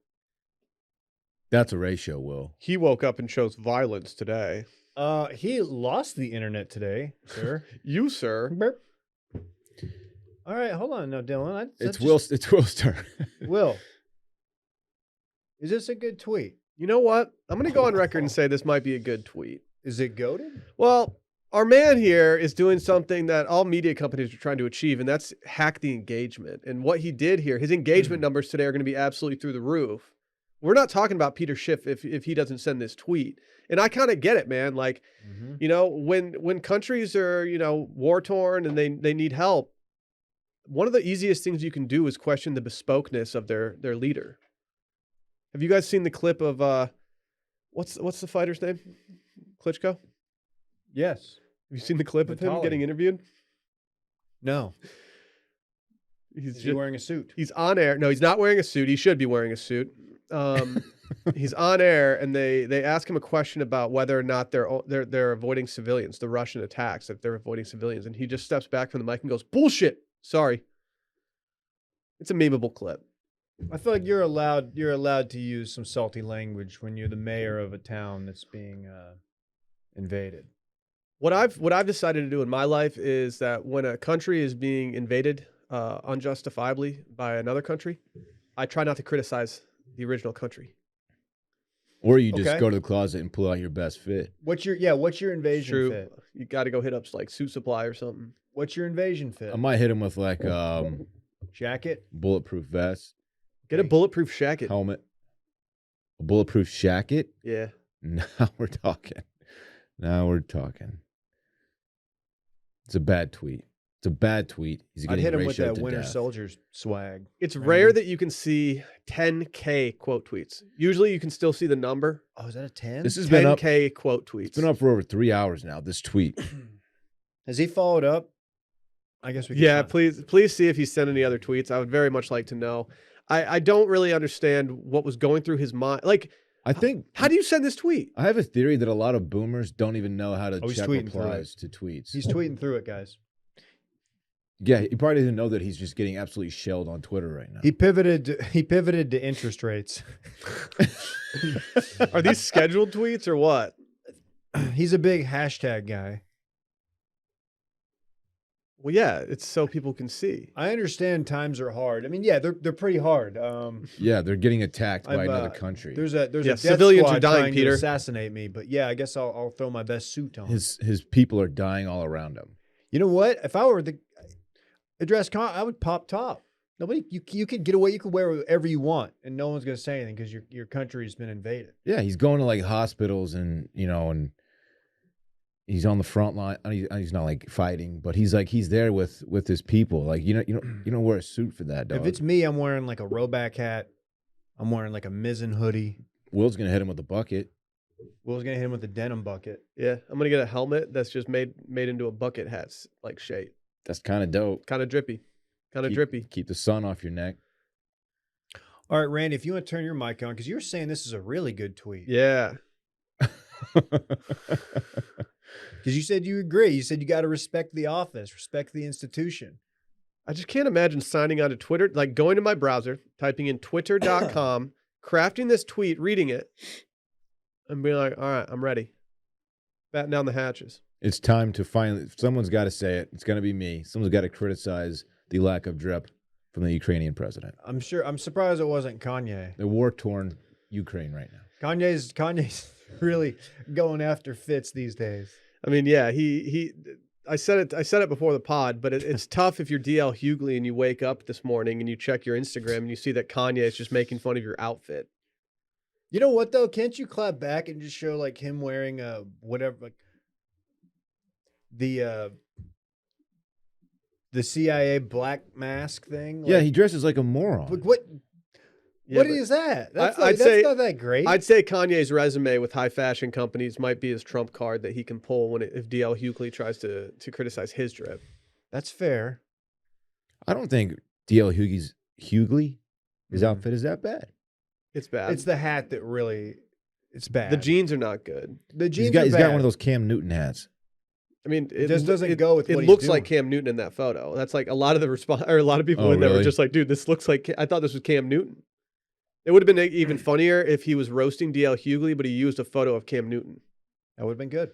That's a ratio, Will.
He woke up and chose violence today.
He lost the internet today, sir.
You, sir.
Burp. All right, hold on now, Dylan.
It's Will's turn.
Will. Is this a good tweet?
You know what? I'm going to go on record and say this might be a good tweet.
Is it goated?
Well, our man here is doing something that all media companies are trying to achieve, and that's hack the engagement. And what he did here, his engagement numbers today are going to be absolutely through the roof. We're not talking about Peter Schiff if he doesn't send this tweet. And I kind of get it, man. Like, you know, when countries are, you know, war-torn and they need help, one of the easiest things you can do is question the bespokeness of their leader. Have you guys seen the clip of what's the fighter's name? Klitschko?
Yes.
Have you seen the clip of him
Vitali.
getting interviewed?
No.
He's
Is he wearing a suit?
He's on air. No, he's not wearing a suit. He should be wearing a suit. He's on air, and they ask him a question about whether or not they're avoiding civilians, the Russian attacks, if they're avoiding civilians, and he just steps back from the mic and goes, "Bullshit. Sorry." It's a memeable clip.
I feel like you're allowed to use some salty language when you're the mayor of a town that's being invaded.
What I've decided to do in my life is that when a country is being invaded unjustifiably by another country, I try not to criticize the original country.
Or you just
Okay.
go to the closet and pull out your best fit.
What's your invasion
True.
fit?
You got to go hit up like Suit Supply or something.
What's your invasion fit?
I might hit him with like
Jacket.
bulletproof vest,
Get a bulletproof jacket.
helmet, a bulletproof shacket.
Yeah.
Now we're talking. Now we're talking. It's a bad tweet. It's a bad tweet. He's
I'd
getting
hit him with
ratioed
that
to
Winter
death.
Soldier's swag.
It's
Randy.
rare that you can see 10K quote tweets. Usually you can still see the number.
Oh, is that a 10?
This has been up.
10K quote tweets.
It's been up for over 3 hours now. This tweet.
Has he followed up? I guess we can
Yeah,
find-
please see if he's sent any other tweets. I would very much like to know. I don't really understand what was going through his mind. Like,
I think.
how do you send this tweet?
I have a theory that a lot of boomers don't even know how to
Oh, he's
check
tweeting through
replies to tweets.
He's tweeting through it, guys.
Yeah, he probably doesn't know that he's just getting absolutely shelled on Twitter right now.
He pivoted to interest rates.
Are these scheduled tweets or what?
He's a big hashtag guy.
Well, yeah, it's so people can see.
I understand times are hard. I mean, yeah, they're pretty hard.
Yeah, they're getting attacked by
I've,
another country.
There's a
Yeah,
death
civilians are
squad
dying,
trying
Peter.
to assassinate me, but yeah, I guess I'll throw my best suit on.
His people are dying all around him.
You know what? If I were the address I would pop top. Nobody, you could get away. You could wear whatever you want, and no one's gonna say anything because your country has been invaded.
Yeah, he's going to like hospitals and and he's on the front line. He's not like fighting, but he's there with his people. Like you don't wear a suit for that, dog.
If it's me, I'm wearing like a rowback hat. I'm wearing like a mizzen hoodie.
Will's gonna hit him with a bucket.
Will's gonna hit him with a denim bucket.
Yeah, I'm gonna get a helmet that's just made into a bucket hat's like shape.
That's kind of dope.
Kind of drippy. Kind of drippy.
Keep the sun off your neck.
All right, Randy, if you want to turn your mic on, because you were saying this is a really good tweet.
Yeah.
Because you said you agree. You said you got to respect the office, respect the institution.
I just can't imagine signing on to Twitter, like going to my browser, typing in twitter.com, crafting this tweet, reading it, and being like, all right, I'm ready. Batten down the hatches.
It's time to finally. Someone's got to say it. It's going to be me. Someone's got to criticize the lack of drip from the Ukrainian president.
I'm surprised it wasn't Kanye.
The war-torn Ukraine right now.
Kanye's really going after Fitz these days.
I mean, yeah, I said it before the pod, but it's tough if you're DL Hughley and you wake up this morning and you check your Instagram and you see that Kanye is just making fun of your outfit.
You know what though? Can't you clap back and just show like him wearing whatever, like the CIA black mask thing?
Yeah,
Like,
he dresses like a moron.
like, what?
Yeah,
What
but
is that? That's,
I'd
that's
say-
not that great.
I'd say Kanye's resume with high fashion companies might be his trump card that he can pull if DL Hughley tries to criticize his drip.
That's fair.
I don't think DL Hughley, his outfit is that bad.
It's bad.
It's the hat that really, it's bad.
The jeans are not good.
The jeans
He's got
are bad.
one of those Cam Newton hats.
I mean, it
just doesn't go with
It
what he's
looks like
doing.
Cam Newton in that photo. That's like a lot of the response, or a lot of people
Oh,
in there were
really?
just like, dude, this looks like. I thought this was Cam Newton. It would have been even funnier if he was roasting DL Hughley, but he used a photo of Cam Newton.
That would have been good.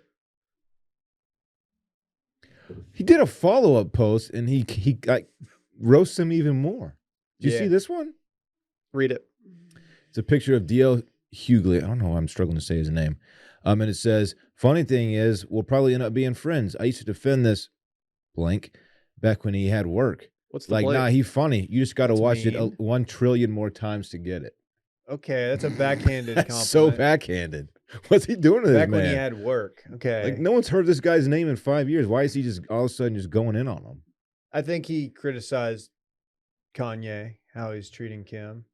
He did a follow-up post and he like roasts him even more. Do you
Yeah.
see this one?
Read it.
It's a picture of DL Hughley. I don't know why I'm struggling to say his name. And it says, funny thing is, we'll probably end up being friends. I used to defend this blank back when he had work.
What's the
Like,
blank?
nah, he funny. You just got to
That's
watch it
mean.
1 trillion more times to get it.
Okay, that's a backhanded
That's
compliment.
so backhanded. What's he doing to this
Back
man?
when he had work. Okay.
Like, no one's heard this guy's name in 5 years. Why is he just all of a sudden just going in on him?
I think he criticized Kanye, how he's treating Kim,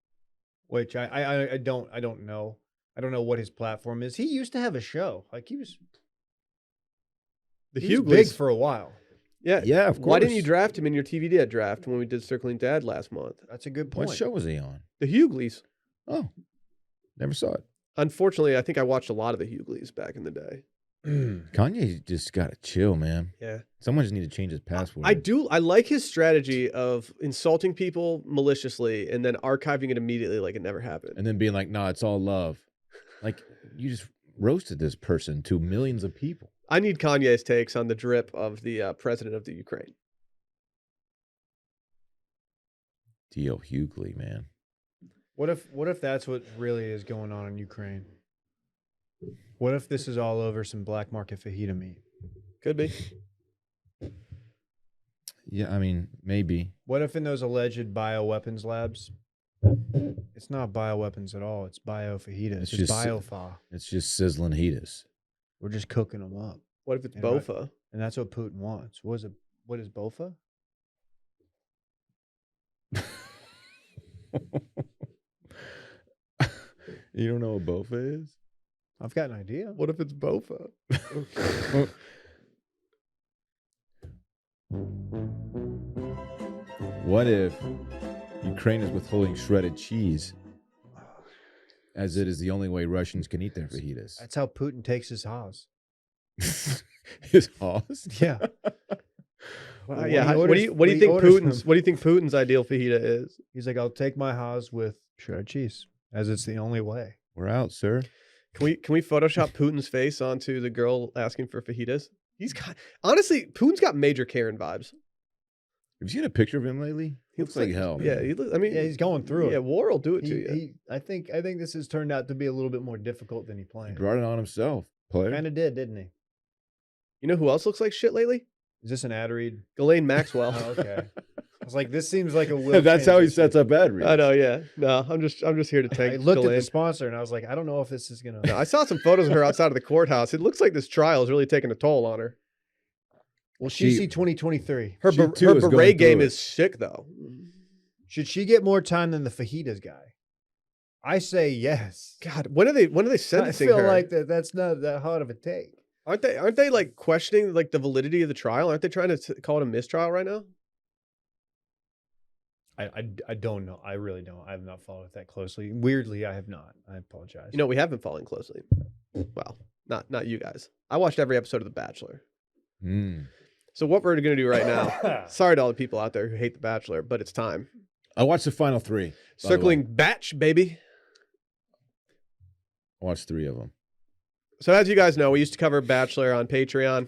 which I don't know. I don't know what his platform is. He used to have a show. Like he was
The
he was big
Hughleys.
for a while.
Yeah.
Yeah, of course.
Why didn't you draft him in your TV Dad draft when we did Circling Dad last month?
That's a good point.
What show was he on?
The Hughleys.
Oh, never saw it.
Unfortunately, I think I watched a lot of the Hughleys back in the day.
Kanye just got to chill, man.
Yeah.
Someone just need to change his password.
I like his strategy of insulting people maliciously and then archiving it immediately like it never happened.
And then being like, nah, it's all love. Like, you just roasted this person to millions of people.
I need Kanye's takes on the drip of the president of the Ukraine.
DL Hughley, man.
What if that's what really is going on in Ukraine?
What if this is all over some black market fajita meat?
Could be.
Yeah, I mean, maybe.
What if in those alleged bioweapons labs, it's not bioweapons at all. It's bio fajitas.
It's
It's,
just-
biofa.
It's just sizzling heatus.
We're just cooking them up.
What if it's
And right-
bofa?
And that's what Putin wants. What is bofa?
You don't know what bofa is?
I've got an idea.
What if it's bofa?
What if Ukraine is withholding shredded cheese, as it is the only way Russians can eat their fajitas?
That's how Putin takes his Haas.
His house?
Yeah.
Yeah. What do you think Putin's ideal fajita is?
He's like, I'll take my Haas with shredded cheese, as it's the only way.
We're out, sir.
Can we Photoshop Putin's face onto the girl asking for fajitas? Honestly, Putin's got major Karen vibes.
Have you seen a picture of him lately? He looks like hell.
Yeah,
man.
I mean,
Yeah, he's going through
yeah,
it.
war will do it to you.
I think this has turned out to be a little bit more difficult than he
He
planned.
brought it on himself, player.
Kind of did, didn't he?
You know who else looks like shit lately?
Is this an ad read?
Ghislaine Maxwell.
Oh, okay. I was like, this seems like a Will.
That's how he
transition.
sets up ad reads.
I know, yeah. No, I'm just here to take.
I looked at
Ghislaine.
the sponsor and I was like, I don't know if this is gonna.
No, I saw some photos of her outside of the courthouse. It looks like this trial is really taking a toll on her.
Well,
She-
she 2023.
Her
She,
her
too, is going
beret game
through it.
is sick though.
Should she get more time than the fajitas guy? I say yes.
God, when are they
I
sentencing
feel
her?
like that's not that hard of a take.
Aren't they like questioning like the validity of the trial? Aren't they trying to call it a mistrial right now?
I don't know. I really don't. I have not followed it that closely. Weirdly, I have not. I apologize.
You know, we have been following closely. Well, not you guys. I watched every episode of The Bachelor.
Mm.
So what we're gonna do right now? Sorry to all the people out there who hate The Bachelor, but it's time.
I watched the final three. by the way.
Circling batch, baby.
I watched 3 of them.
So as you guys know, we used to cover Bachelor on Patreon.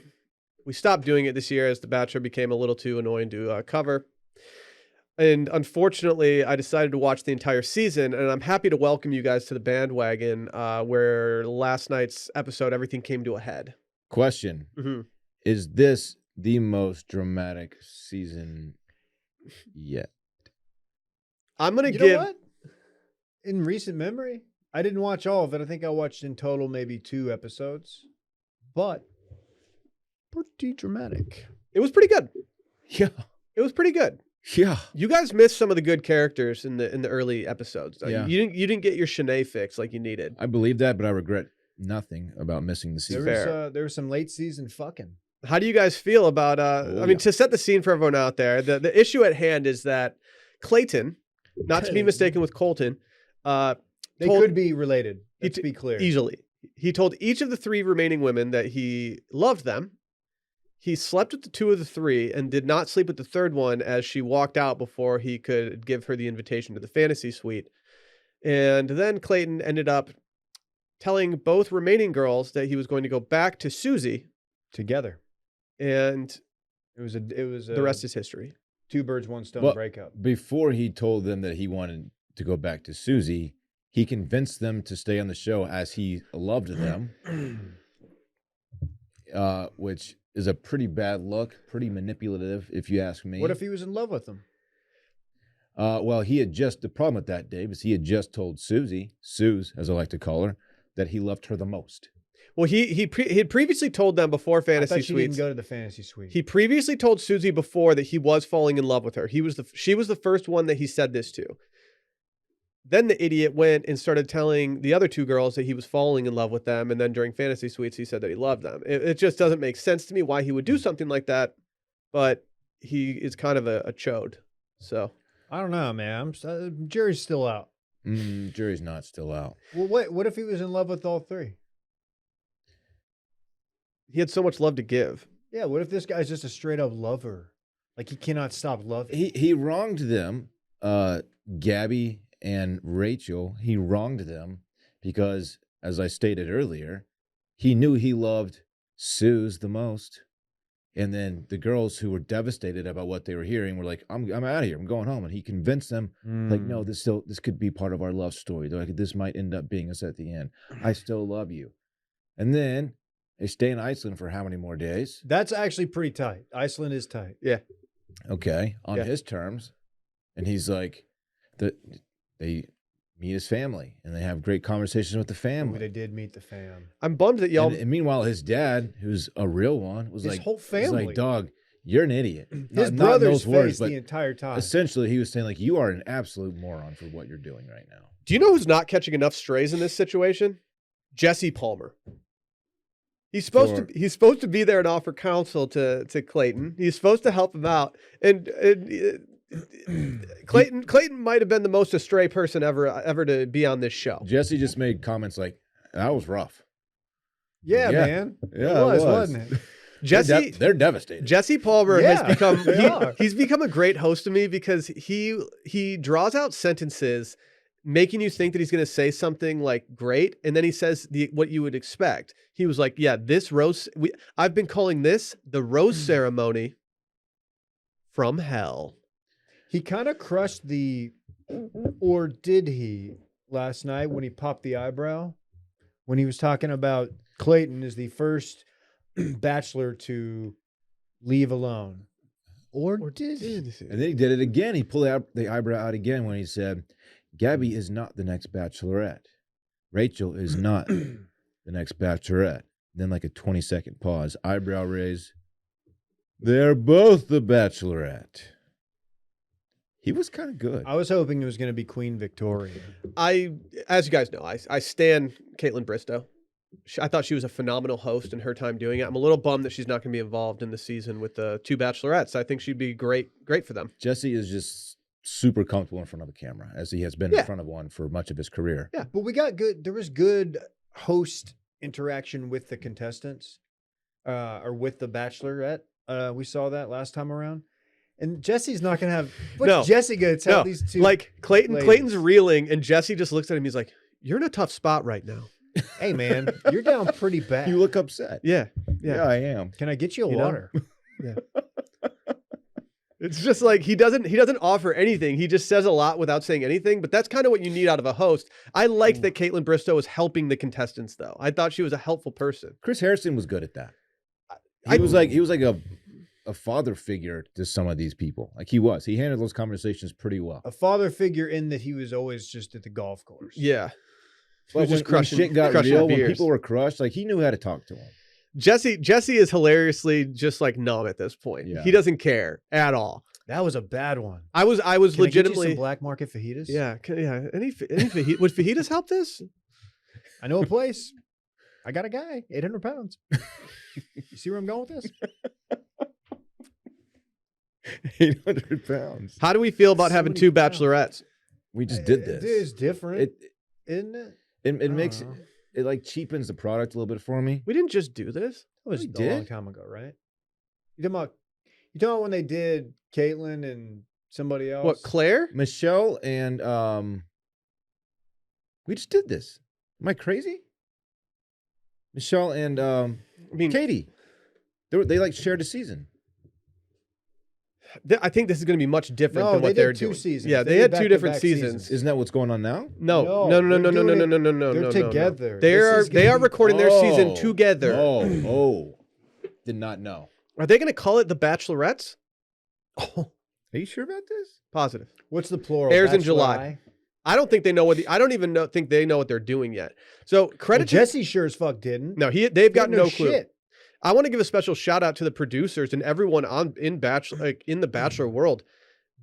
We stopped doing it this year as The Bachelor became a little too annoying to cover. And unfortunately, I decided to watch the entire season, and I'm happy to welcome you guys to the bandwagon where last night's episode, everything came to a head.
Question.
Mm-hmm.
Is this the most dramatic season yet?
I'm going to
You
give...
know what? In recent memory, I didn't watch all of it. I think I watched in total maybe 2 episodes, but pretty dramatic.
It was pretty good.
Yeah.
It was pretty good.
Yeah.
You guys missed some of the good characters in the early episodes.
Yeah.
You didn't get your Shanae fix like you needed.
I believe that, but I regret nothing about missing the
There
season.
Fair.
there was some late season fucking.
How do you guys feel about I mean, to set the scene for everyone out there, the issue at hand is that Clayton, not to be mistaken with Colton,
They
told-
could be related. Let's
t-
be clear.
easily. He told each of the 3 remaining women that he loved them. He slept with the 2 of the 3 and did not sleep with the 3rd one as she walked out before he could give her the invitation to the fantasy suite. And then Clayton ended up telling both remaining girls that he was going to go back to Susie,
Together.
and
It was a
the rest is history.
2 birds, 1 stone
Well,
breakup.
Before he told them that he wanted to go back to Susie, he convinced them to stay on the show as he loved them, which is a pretty bad look, pretty manipulative, if you ask me.
What if he was in love with them?
Well, the problem with that, Dave, is he had just told Suze, as I like to call her, that he loved her the most.
Well, he had previously told them before
I
fantasy
thought she
suites.
didn't go to the fantasy suite.
He previously told Susie before that he was falling in love with her. She was the first one that he said this to. Then the idiot went and started telling the other 2 girls that he was falling in love with them. And then during fantasy suites, he said that he loved them. It just doesn't make sense to me why he would do something like that. But he is kind of a chode. So
I don't know, man. Jury's still out.
Jury's not still out.
Well, wait. What if he was in love with all 3?
he had so much love to give.
Yeah. What if this guy's just a straight up lover? Like he cannot stop loving.
He wronged them, Gabby and Rachel. He wronged them because, as I stated earlier, he knew he loved Suze the most. And then the girls who were devastated about what they were hearing were like, I'm out of here. I'm going home. And he convinced them, like, no, this could be part of our love story. Like, this might end up being us at the end. I still love you. And then they stay in Iceland for how many more days?
That's actually pretty tight. Iceland is tight.
Okay, on
Yeah.
his terms. And he's like, they meet his family and they have great conversations with the
Ooh,
family.
they did meet the fam.
I'm bummed that y'all.
And meanwhile, his dad, who's a real one, was
His
like,
whole
was
family.
like, dog, you're an idiot.
His
Not in
brother's
those words,
face
but
the entire time.
essentially he was saying like, you are an absolute moron for what you're doing right now.
Do you know who's not catching enough strays in this situation? Jesse Palmer. He's supposed to be there and offer counsel to Clayton. He's supposed to help him out. And Clayton might have been the most astray person ever to be on this show.
Jesse just made comments like, that was rough.
Yeah,
Yeah.
man.
Yeah,
it was,
it was.
wasn't it?
They're
devastated.
Jesse Palmer has
Yeah,
become
they are.
he's become a great host to me because he draws out sentences making you think that he's going to say something like great, and then he says what you would expect. He was like, "Yeah, this rose. I've been calling this the rose ceremony from hell."
He kind of crushed or did he, last night when he popped the eyebrow? When he was talking about Clayton is the first bachelor to leave alone. Or did he?
And then he did it again. He pulled out the eyebrow out again when he said, Gabby is not the next bachelorette. Rachel is not the next bachelorette. Then like a 20-second pause, eyebrow raise. They're both the bachelorette. He was kind of good.
I was hoping it was going to be Queen Victoria.
As you guys know, I stan Caitlin Bristow. I thought she was a phenomenal host in her time doing it. I'm a little bummed that she's not going to be involved in the season with the two bachelorettes. I think she'd be great for them.
Jesse is just super comfortable in front of a camera, as he has been in front of one for much of his career.
Yeah.
But we got good. There was good host interaction with the contestants or with the bachelorette. We saw that last time around. And Jesse's not going to have. What's
No.
Jesse going to tell
No,
these two?
like
ladies?
Clayton's reeling, and Jesse just looks at him. He's like, "You're in a tough spot right now."
Hey, man, you're down pretty bad.
You look upset.
Yeah.
I am.
Can I get you a
You know?
water?
It's just like he doesn't offer anything. He just says a lot without saying anything. But that's kind of what you need out of a host. I liked that Caitlin Bristow was helping the contestants, though. I thought she was a helpful person.
Chris Harrison was good at that. He was like a father figure to some of these people. Like he handled those conversations pretty well.
A father figure in that he was always just at the golf course.
Yeah.
But
was
when,
just crushing-
shit got
crushing
real, when
beers.
people were crushed, like he knew how to talk to them.
Jesse is hilariously just like numb at this point.
Yeah.
He doesn't care at all.
That was a bad one.
I was
Can I get you
legitimately
some black market fajitas?
yeah. Any would fajitas help this?
I know a place. I got a guy, 800 pounds. You see where I'm going with this?
800 pounds.
How do we feel about
So
having
many
two
pounds.
bachelorettes?
We just did this.
It is different,
It
isn't it?
it makes
Uh-huh.
it like cheapens the product a little bit for me.
We didn't just do this.
That was
We
a long
did.
time ago, right? You talking about when they did Caitlyn and somebody else?
What, Claire?
Michelle and we just did this. Am I crazy? Michelle and
I mean,
Katie. They like shared a season.
I think this is going to be much different
No,
than
they
what they're
did two
doing.
seasons.
Yeah,
They
they
did
had two different
back-to-back
seasons.
seasons.
Isn't that what's going on now?
No,
No,
no, no, no,
they're
no, no,
doing
no,
it-
no, no, no,
they're
no, no.
together.
They
This
are
is
they
gonna
are
be-
recording their season
Oh.
together.
Oh. Did not know.
Are they going to call it the Bachelorettes?
Are you sure about this?
Positive.
What's the plural?
Airs in
Bachelor
July.
Eye?
I don't think they know I don't even think they know what they're doing yet. So
Well,
credit to
Jesse sure as fuck didn't.
no, they've
He
got
had
no clue.
shit.
I want to give a special shout out to the producers and everyone in the Bachelor world.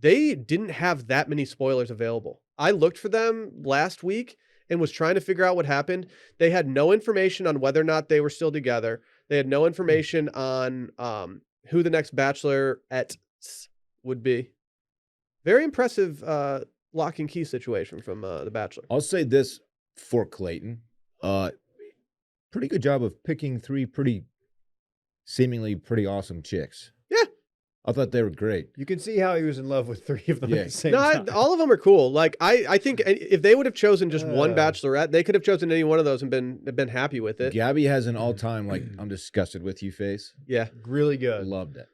They didn't have that many spoilers available. I looked for them last week and was trying to figure out what happened. They had no information on whether or not they were still together. They had no information on who the next Bachelorette would be. Very impressive lock and key situation from The Bachelor.
I'll say this for Clayton. Pretty good job of picking three seemingly pretty awesome chicks.
Yeah.
I thought they were great.
You can see how he was in love with three of them
Yeah.
at the same
No,
time.
all of them are cool. Like I think if they would have chosen just one Bachelorette, they could have chosen any one of those and been happy with it.
Gabby has an all-time like I'm disgusted with you face.
Yeah.
Really good.
Loved it.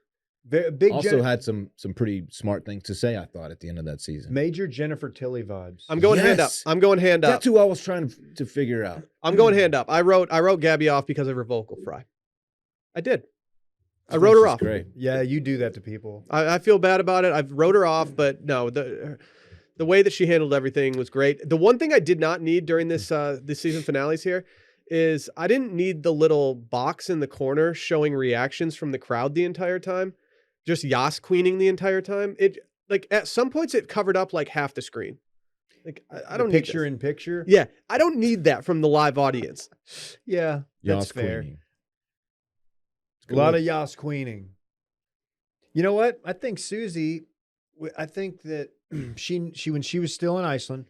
Big
Also had some pretty smart things to say, I thought, at the end of that season.
major Jennifer Tilly vibes.
I'm going hand up.
Yes.
I'm going hand up.
That's who I was trying to figure out.
I'm going hand up. I wrote Gabby off because of her vocal fry. I did. I wrote her
She's
off.
Great.
Yeah, you do that to people.
I feel bad about it. I've wrote her off, but no, the way that she handled everything was great. The one thing I did not need during this season finales here is I didn't need the little box in the corner showing reactions from the crowd the entire time. Just Yas queening the entire time. It like at some points it covered up like half the screen. Like I don't need
picture
this.
in picture.
Yeah, I don't need that from the live audience.
Yeah, that's
Yas
fair.
queening.
A lot of Yas queening. You know what? I think Susie. I think that she when she was still in Iceland,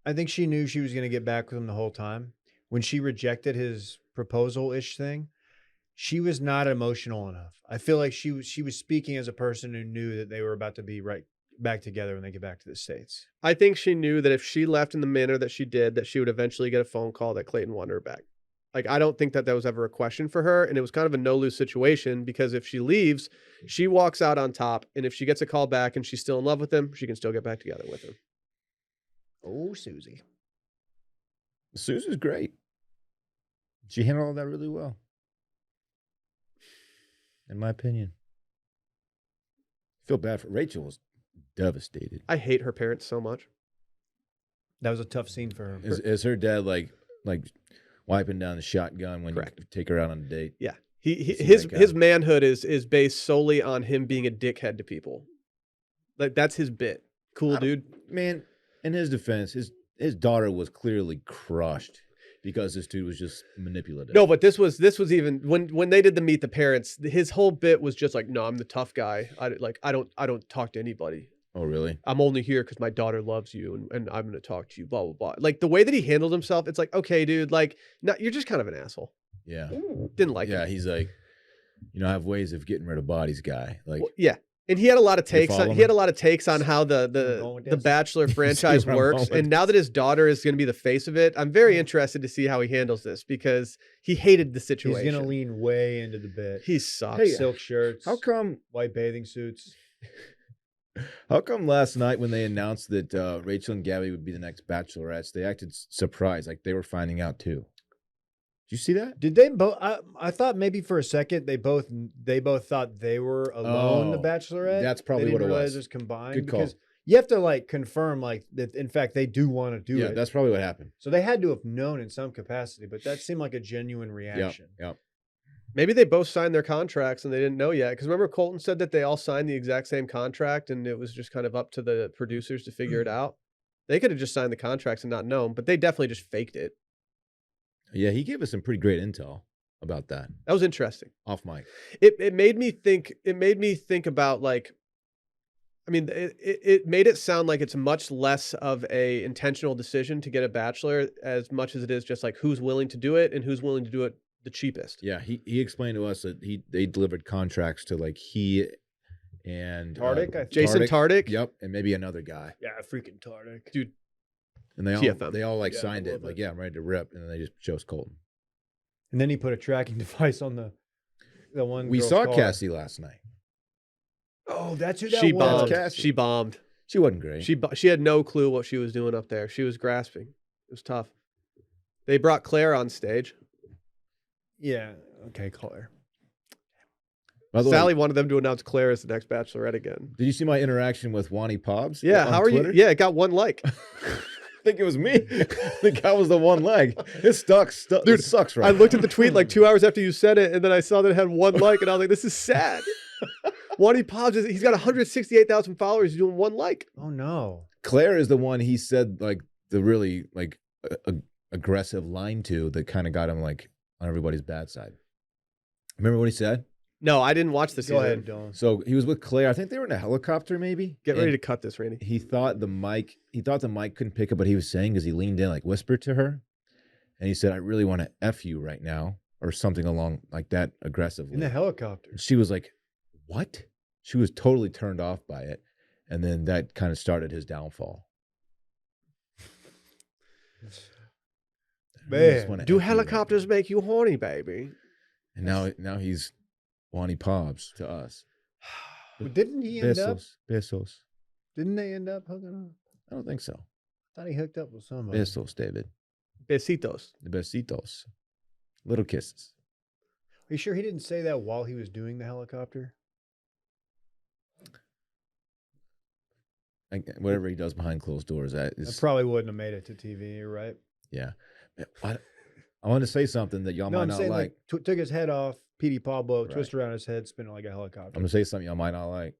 I think she knew she was going to get back with him the whole time. When she rejected his proposal-ish thing, she was not emotional enough. I feel like she was speaking as a person who knew that they were about to be right back together when they get back to the States.
I think she knew that if she left in the manner that she did, that she would eventually get a phone call that Clayton wanted her back. Like, I don't think that was ever a question for her. And it was kind of a no-lose situation because if she leaves, she walks out on top. And if she gets a call back and she's still in love with him, she can still get back together with him.
Oh, Susie.
Susie's great. She handled all that really well, in my opinion. Feel bad for Rachel. Was devastated.
I hate her parents so much.
That was a tough scene for her.
Is her dad like wiping down the shotgun when
Correct.
you take her out on a date?
Yeah.
See
His
that guy.
manhood is based solely on him being a dickhead to people. Like, that's his bit. Cool, dude.
Man, in his defense, his daughter was clearly crushed because this dude was just manipulative.
No, but this was even when they did the meet the parents, his whole bit was just like, no, I'm the tough guy. I don't talk to anybody.
Oh, really?
I'm only here because my daughter loves you and I'm going to talk to you, blah, blah, blah. Like, the way that he handled himself, it's like, okay, dude, like, no, you're just kind of an asshole.
Yeah.
Didn't like
Yeah,
it.
he's like, I have ways of getting rid of bodies, guy. Like,
Well, yeah. And he had a lot of takes.
follow
He had
me?
a lot of takes on how
going
the
with this?
Bachelor franchise
where I'm
works.
going with
And now that his daughter is going to be the face of it, I'm very interested to see how he handles this because he hated the
He's
situation.
going to lean way into the bit.
He sucks.
Hey,
Silk shirts,
how come
white bathing suits.
last night when they announced that Rachel and Gabby would be the next Bachelorettes, they acted surprised, like they were finding out too. Did you see that?
Did they both? I thought maybe for a second they both thought they were alone. The
Oh,
Bachelorette.
that's probably
They didn't
what it
realize
was.
It was combined.
Good call.
Because you have to like confirm like that. In fact, they do want to do
Yeah,
it.
that's probably what happened.
So they had to have known in some capacity, but that seemed like a genuine reaction.
Yep.
Maybe they both signed their contracts and they didn't know yet. Because remember, Colton said that they all signed the exact same contract and it was just kind of up to the producers to figure it out. They could have just signed the contracts and not known, but they definitely just faked it.
Yeah, he gave us some pretty great intel about that
That was interesting.
off mic.
It made me think. It made me think about like. I mean, it made it sound like it's much less of a intentional decision to get a bachelor as much as it is just like who's willing to do it and who's willing to do it the cheapest.
Yeah, he explained to us that they delivered contracts to like he and
Tardik, I think.
Jason Tardik.
Yep, and maybe another guy.
Yeah, freaking Tardik.
Dude,
And they all
TFM.
like
Yeah,
signed
I
it.
love
Like,
it.
yeah, I'm ready to rip. And then they just chose Colton.
And then he put a tracking device on the one.
We
girl's
saw
car.
Cassie last night.
Oh, that's who that
She
was.
bombed.
Cassie.
She bombed.
She wasn't great.
She had no clue what she was doing up there. She was grasping. It was tough. They brought Claire on stage.
Yeah. Okay, Claire.
By the
Sally
way,
wanted them to announce Claire as the next Bachelorette again.
did you see my interaction with Wani Pobbs?
Yeah,
on
how are
Twitter?
you? Yeah, it got one like.
I think it was me. I think I was the one leg. It sucks.
Dude,
It sucks right
I
now.
looked at the tweet like 2 hours after you said it, and then I saw that it had one like, and I was like, this is sad. Wani Pobbs, he's got 168,000 followers. He's doing one like.
Oh no.
Claire is the one he said like the really like aggressive line to that kind of got him like on everybody's bad side. Remember what he said?
No, I didn't watch the
Go
season.
ahead, Dylan.
So he was with Claire. I think they were in a helicopter, maybe.
Get ready
And
to cut this, Randy.
He thought the mic couldn't pick up what he was saying because he leaned in, like whispered to her, and he said, "I really want to f you right now," or something along like that, aggressively.
In the helicopter.
And she was like, "What?" She was totally turned off by it, and then that kind of started his downfall. I just wanna
Do
F you right
helicopters make you horny, baby?
now. And now he's Wani Pobbs to us.
But didn't he end up?
Besos.
Didn't they end up hooking up?
I don't think so.
I thought he hooked up with somebody.
Besos, David.
Besitos.
The besitos. Little kisses.
Are you sure he didn't say that while he was doing the helicopter?
Whatever he does behind closed doors, that
That
is.
probably wouldn't have made it to TV. You're right.
Yeah. I want to say something that y'all
No,
might
I'm
not
saying
like.
took his head off, Petey Pablo,
Right.
twisted around his head, spinning like a helicopter.
I'm gonna say something y'all might not like,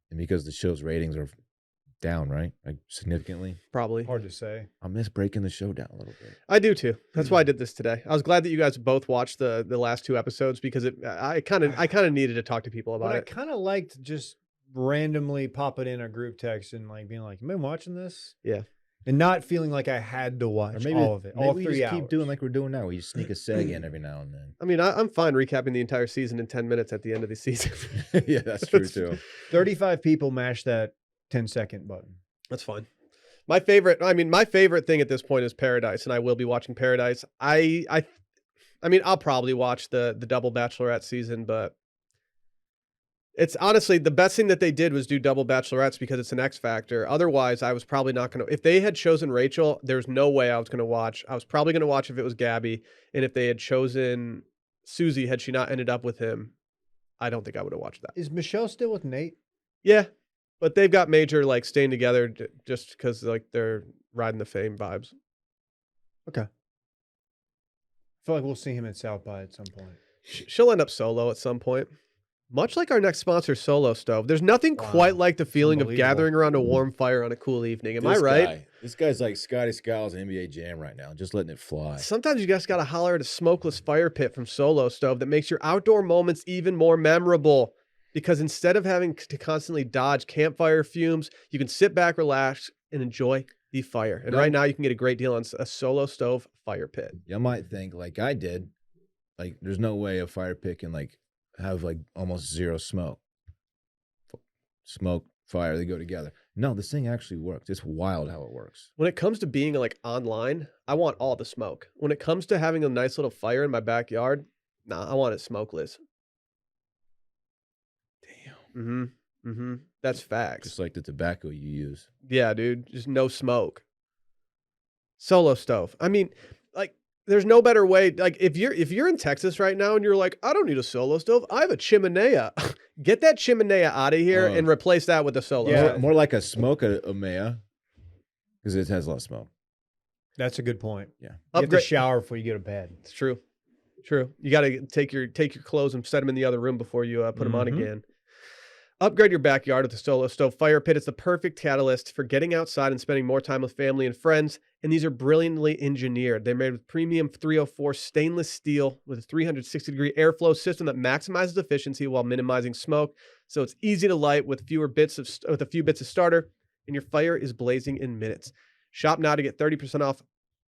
and because the show's ratings are down, right, like significantly,
Probably.
Hard to say.
I miss breaking the show down a little bit.
I do too. That's why I did this today. I was glad that you guys both watched the last 2 episodes because I kind of needed to talk to people
But
about
I
it.
kind of liked just randomly popping in a group text and like being like, "You been watching this?"
Yeah.
And not feeling like I had to watch
Or maybe
all of it,
maybe
all
we
3
just
hours.
keep doing like we're doing now. We just sneak a seg in every now and then.
I mean, I'm fine recapping the entire season in 10 minutes at the end of the season.
Yeah, that's true too.
35 people mash that 10-second button.
That's fine. My favorite thing at this point is Paradise, and I will be watching Paradise. I mean, I'll probably watch the double Bachelorette season, but it's honestly the best thing that they did was do double Bachelorettes because it's an X factor. Otherwise, I was probably not going to. If they had chosen Rachel, there's no way I was going to watch. I was probably going to watch if it was Gabby, and if they had chosen Susie, had she not ended up with him, I don't think I would have watched that.
Is Michelle still with Nate?
Yeah, but they've got major like staying together just because like they're riding the fame vibes.
Okay. I feel like we'll see him at South by at some point.
She'll end up solo at some point. Much like our next sponsor, Solo Stove. There's nothing
Wow.
quite like the feeling of
Unbelievable.
gathering around a warm fire on a cool evening. Am I
This
right?
guy- this guy's like Scotty Skiles in NBA Jam right now, just letting it fly.
Sometimes you just got to holler at a smokeless fire pit from Solo Stove that makes your outdoor moments even more memorable. Because instead of having to constantly dodge campfire fumes, you can sit back, relax, and enjoy the fire. And
Now-
right now, you can get a great deal on a Solo Stove fire pit.
Y'all might think like I did, like there's no way a fire pit can like have like almost zero smoke. Smoke, fire, they go together. No, this thing actually works. It's wild how it works.
When it comes to being like online, I want all the smoke. When it comes to having a nice little fire in my backyard, nah, I want it smokeless.
Damn.
That's facts.
Just like the tobacco you use.
Yeah, dude, just no smoke. Solo Stove. I mean, like, there's no better way. Like, if you're in Texas right now and you're like, I don't need a Solo Stove, I have a chimenea. Get that chimenea out of here and replace that with a Solo
Yeah.
Stove.
More like a smoke a mea, because it has a lot of smoke.
That's a good point.
Yeah.
You have to
Upgrade.
shower before you go to bed.
It's true. True. You got to take your clothes and set them in the other room before you put them on
Mhm.
again. Upgrade your backyard with the Solo Stove Fire Pit. It's the perfect catalyst for getting outside and spending more time with family and friends. And these are brilliantly engineered. They're made with premium 304 stainless steel with a 360-degree airflow system that maximizes efficiency while minimizing smoke. So it's easy to light with a few bits of starter, and your fire is blazing in minutes. Shop now to get 30% off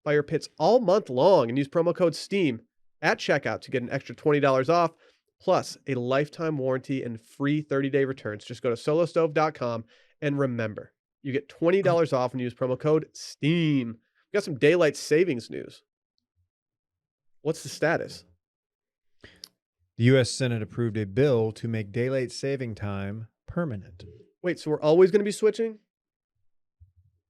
fire pits all month long and use promo code STEAM at checkout to get an extra $20 off, plus a lifetime warranty and free 30-day returns. Just go to solostove.com and remember, you get $20 off and use promo code STEAM. We got some daylight savings news. What's the status?
The U.S. Senate approved a bill to make daylight saving time permanent.
Wait, so we're always going to be switching?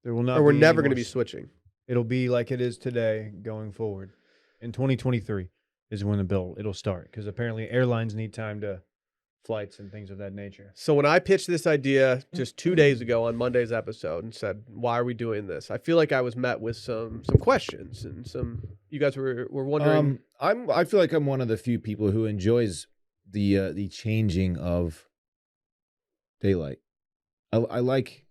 There will not
Or we're
be
never
any
going to
more
be switching?
It'll be like it is today going forward. In 2023 is when it'll start, because apparently airlines need time to flights and things of that nature.
So when I pitched this idea just 2 days ago on Monday's episode and said, why are we doing this? I feel like I was met with some questions and you guys were wondering.
I feel like I'm one of the few people who enjoys the changing of daylight. I like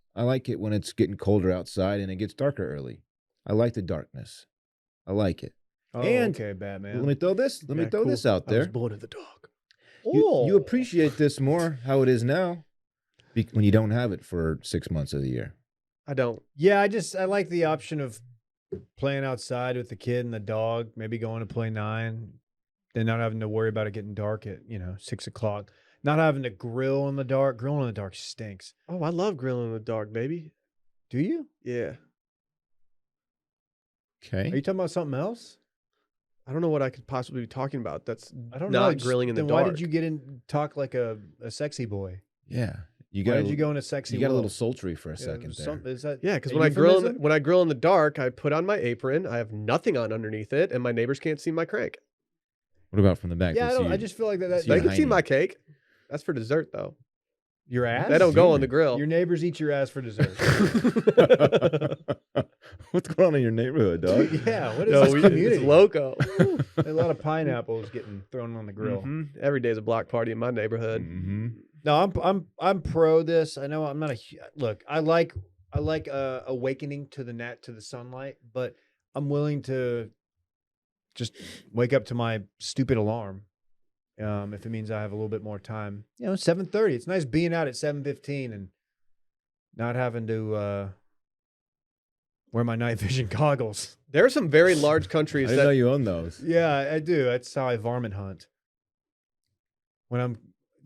it when it's getting colder outside and it gets darker early. I like the darkness. I like it.
Oh,
And
okay, Batman.
Let me throw this. Let me throw this out
I was
there.
born in the dark.
You appreciate this more how it is now, when you don't have it for 6 months of the year.
I don't.
Yeah, I like the option of playing outside with the kid and the dog, maybe going to play 9, then not having to worry about it getting dark at 6 o'clock. Not having to grill in the dark. Grilling in the dark stinks.
Oh, I love grilling in the dark, baby.
Do you?
Yeah.
Okay.
Are you talking about something else?
I don't know what I could possibly be talking about. That's
I don't
not
know.
grilling in the
then
dark.
why did you get in talk like a sexy boy?
Yeah, you
Why
got.
did you go into sexy?
You got a
Will?
little sultry for a second there.
Is that
Yeah, because
a
when
euphemism?
I grill in the dark, I put on my apron. I have nothing on underneath it, and my neighbors can't see my crank.
What about from the back?
Yeah,
They see
I
you-
just feel like that.
see
They
your
can see
hiney.
my cake. That's for dessert, though.
Your ass.
They don't go on the grill.
Your neighbors eat your ass for dessert.
What's going on in your neighborhood, dog?
Yeah, what is
No,
this community?
it's loco.
A lot of pineapples getting thrown on the grill.
Mhm. Every day's a block party in my neighborhood.
Mm-hmm.
No, I'm pro this. I know I'm not a look. I like awakening to the sunlight, but I'm willing to just wake up to my stupid alarm. If it means I have a little bit more time. 7:30. It's nice being out at 7:15 and not having to wear my night vision goggles.
There are some very large
I
countries
didn't know
that
you own those.
Yeah, I do. That's how I varmint hunt.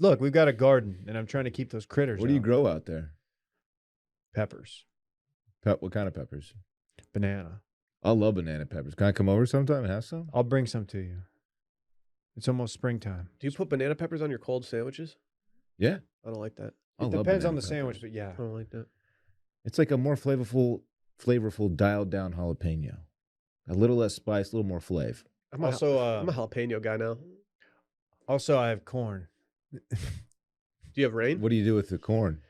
Look, we've got a garden and I'm trying to keep those critters.
What do you
out.
grow out there?
Peppers,
What kind of peppers?
banana.
I love banana peppers. Can I come over sometime and have some?
I'll bring some to you. It's almost springtime.
Do you put banana peppers on your cold sandwiches?
Yeah.
I don't like that.
I
It
love
depends
banana
on the sandwich,
peppers.
but yeah.
I don't like that.
It's like a more flavorful, dialed down jalapeno. A little less spice, a little more flav.
I'm
Also,
I'm a jalapeno guy now.
I have corn.
Do you have rain?
What do you do with the corn?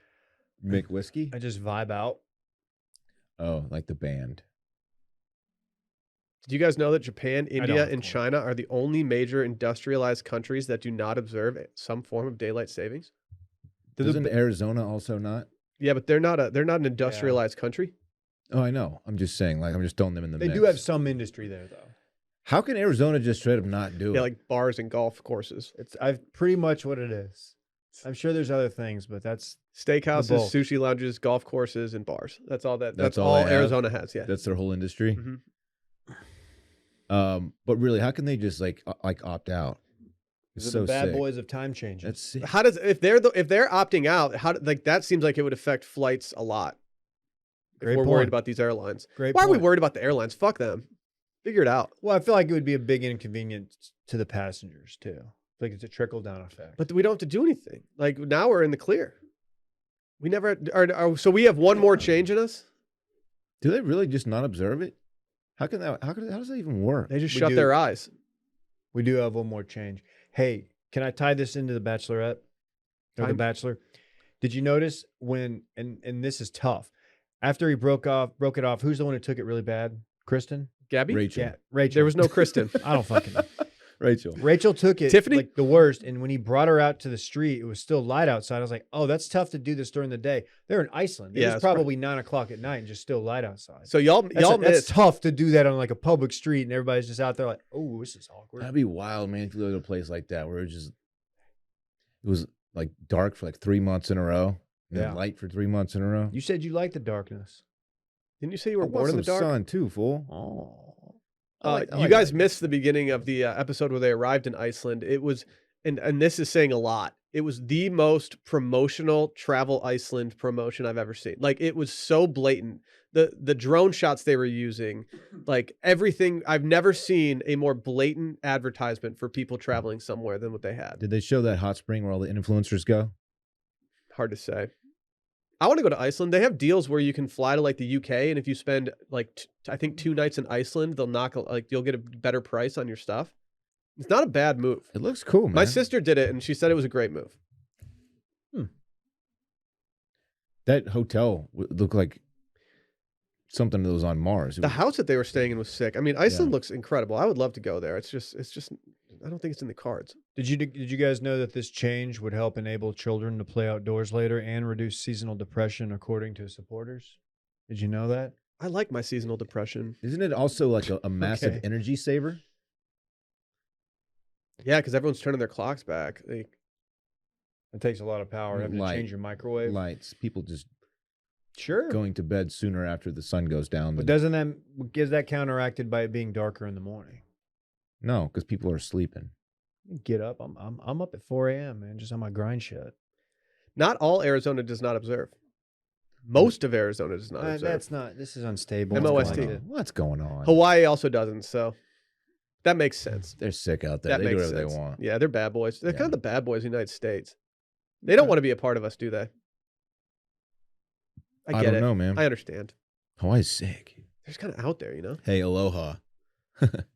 You make whiskey?
I just vibe out.
Oh, like the band.
Did you guys know that Japan, India,
have
and
corn.
China are the only major industrialized countries that do not observe some form of daylight savings?
Doesn't Arizona also not?
Yeah, but they're not an industrialized country.
Oh, I know. I'm just saying, like, I'm just throwing them in the
They
mix.
do have some industry there, though.
How can Arizona just straight up not do
Yeah,
it?
like bars and golf courses,
I've pretty much what it is. I'm sure there's other things, but that's
steakhouses,
bulk.
sushi lounges, golf courses, and bars. That's all that.
That's
That's
all
all
they have?
Arizona has. Yeah.
That's their whole industry.
Mhm.
But really, how can they just like opt out? It's
these
so
are the bad
sick.
boys of time changes.
That's sick.
How does if they're opting out? Like that seems like it would affect flights a lot. If
Great
we're
point.
worried about these airlines.
Great
Why are we
point.
worried about the airlines? Fuck them. Figure it out.
Well, I feel like it would be a big inconvenience to the passengers too. Like it's a trickle down effect.
But we don't have to do anything. Like now we're in the clear. We never are. So we have one more change in us.
Do they really just not observe it? How can that? How does that even work?
They just
We
shut
do.
their eyes.
We do have one more change. Hey, can I tie this into the Bachelorette or the
Time-
Bachelor? Did you notice when and this is tough? After he broke it off, who's the one who took it really bad? Kristen?
Gabby?
Rachel.
Yeah, Rachel.
There was no Kristen.
I don't fucking know.
Rachel.
Rachel took it
Tiffany?
like the worst, and when he brought her out to the street, it was still light outside. I was like, "Oh, that's tough to do this during the day." They're in Iceland. It
Yeah,
was
it's
probably 9 o'clock at night and just still light outside.
So y'all
That's
missed.
tough to do that on like a public street, and everybody's just out there like, "Oh, this is awkward."
That'd be wild, man. If you live in a place like that where it was like dark for like 3 months in a row, and
Yeah.
then light for 3 months in a row.
You said you liked the darkness.
Didn't you say you were
I want
born in the
some
dark?
sun too, fool.
Oh,
You guys missed the beginning of the episode where they arrived in Iceland. It was, and this is saying a lot. It was the most promotional travel Iceland promotion I've ever seen. Like it was so blatant. The drone shots they were using, like everything. I've never seen a more blatant advertisement for people traveling somewhere than what they had.
Did they show that hot spring where all the influencers go?
Hard to say. I want to go to Iceland. They have deals where you can fly to like the UK, and if you spend like I think 2 nights in Iceland, they'll you'll get a better price on your stuff. It's not a bad move.
It looks cool, man.
My sister did it, and she said it was a great move.
That hotel looked like something that was on Mars. It
The
was-
house that they were staying in was sick. I mean, Iceland looks incredible. I would love to go there. It's just I don't think it's in the cards.
did you guys know that this change would help enable children to play outdoors later and reduce seasonal depression, according to supporters? Did you know that?
I like my seasonal depression.
Isn't it also like a massive
Okay.
energy saver?
Yeah, because everyone's turning their clocks back.
It takes a lot of power having to
Light.
change your microwave.
Lights. People just
Sure.
going to bed sooner after the sun goes down.
But
than-
doesn't that is that counteracted by it being darker in the morning?
No, because people are sleeping.
Get up. I'm up at 4 a.m. man, just on my grind shit.
Not all Arizona does not observe. Most of Arizona does not observe.
That's not. This is unstable.
MOST.
What's going on?
Hawaii also doesn't. So that makes sense.
They're sick out there.
That
They do
makes
whatever
sense.
they want.
Yeah, they're bad boys. They're
Yeah.
kind of the bad boys of the United States. They don't want to be a part of us, do they? I get
don't
it.
know, man.
I understand.
Hawaii's sick.
They're just kind of out there, you know?
Hey, aloha.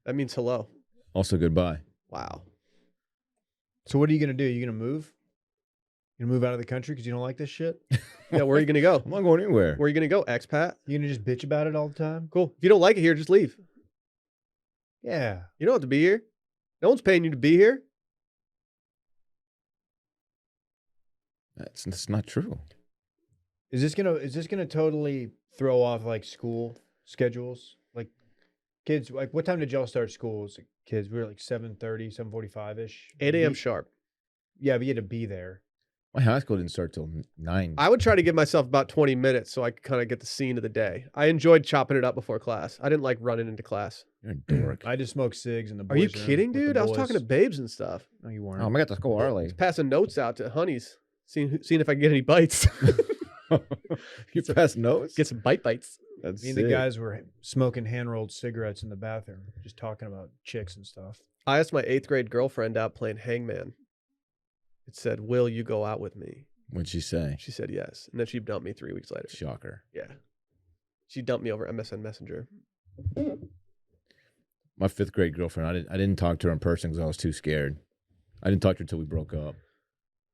That means hello.
Also goodbye.
Wow.
So what are you gonna do? You gonna move? You gonna move out of the country because you don't like this shit?
Yeah, where are you going to go?
I'm not going anywhere.
Where are you going to go, expat?
You gonna just bitch about it all the time?
Cool. If you don't like it here, just leave.
Yeah.
You don't have to be here. No one's paying you to be here.
That's not true.
Is this gonna totally throw off like school schedules? Like kids, like what time did y'all start school as kids? We were like 7:30, 7:45-ish.
8 a.m. sharp.
Yeah, but you had to be there.
My high school didn't start till 9.
I would try to give myself about 20 minutes so I could kind of get the scene of the day. I enjoyed chopping it up before class. I didn't like running into class.
You're a dork.
I just smoked cigs in the
Are you
boys' room
kidding,
with the
dude? I was talking to
boys.
babes and stuff.
No, you weren't.
Oh, I got to school early.
Passing notes out to honeys, seeing if I can get any bites.
You pass notes?
Get some bites.
That's
Me and the guys were smoking hand-rolled cigarettes in the bathroom, just talking about chicks and stuff.
I asked my 8th grade girlfriend out playing hangman. It said, "Will you go out with me?"
What'd she say?
She said yes. And then she dumped me 3 weeks later.
Shocker.
Yeah. She dumped me over MSN Messenger.
My 5th grade girlfriend, I didn't talk to her in person because I was too scared. I didn't talk to her until we broke up.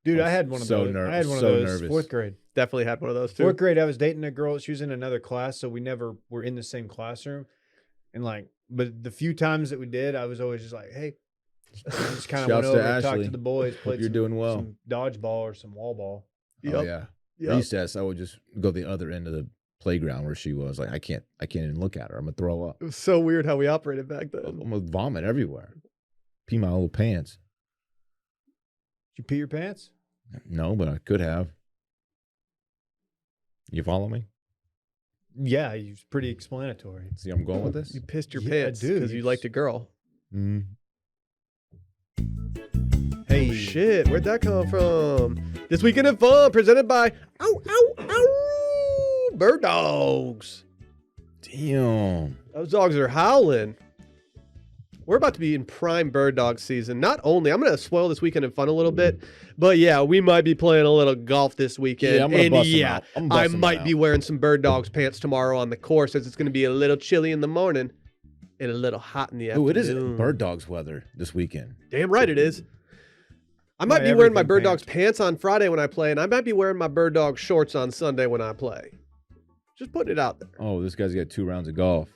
Dude,
I was
I had one of
so
those.
ner-
I had one of
so
those.
nervous.
4th grade.
Definitely had one of those too.
4th grade, I was dating a girl. She was in another class, so we never were in the same classroom. And like, but the few times that we did, I was always just like, hey. I just kind of went
Shouts to
over and talked
Ashley.
to the boys, played
you're
some,
doing well.
some dodgeball or some wall ball.
Oh, yeah.
Yep.
Recess, I would just go the other end of the playground where she was. Like, I can't even look at her. I'm going to throw up.
It was so weird how we operated back then.
I'm going to vomit everywhere. Pee my little pants.
Did you pee your pants?
No, but I could have. You follow me?
Yeah, it was pretty explanatory.
See, I'm going with this?
You pissed your
Yeah,
pants
dude,
because you liked a girl.
Mm.
Hey,
Oh, shit, where'd that come from? This Weekend in Fun, presented by Bird Dogs.
Damn.
Those dogs are howling. We're about to be in prime bird dog season. Not only, I'm going to spoil this Weekend in Fun a little bit, but yeah, we might be playing a little golf this weekend.
Yeah, I'm gonna
and
bust 'em
yeah,
out. I'm
I
busting 'em
might
out.
be wearing some bird dogs pants tomorrow on the course as it's going to be a little chilly in the morning and a little hot in the afternoon.
Oh, it is bird dogs weather this weekend.
Damn right it is. I might
My
be wearing my
everything
bird dogs
pants.
pants on Friday when I play, and I might be wearing my bird dog shorts on Sunday when I play. Just putting it out there.
Oh, this guy's got 2 rounds of golf.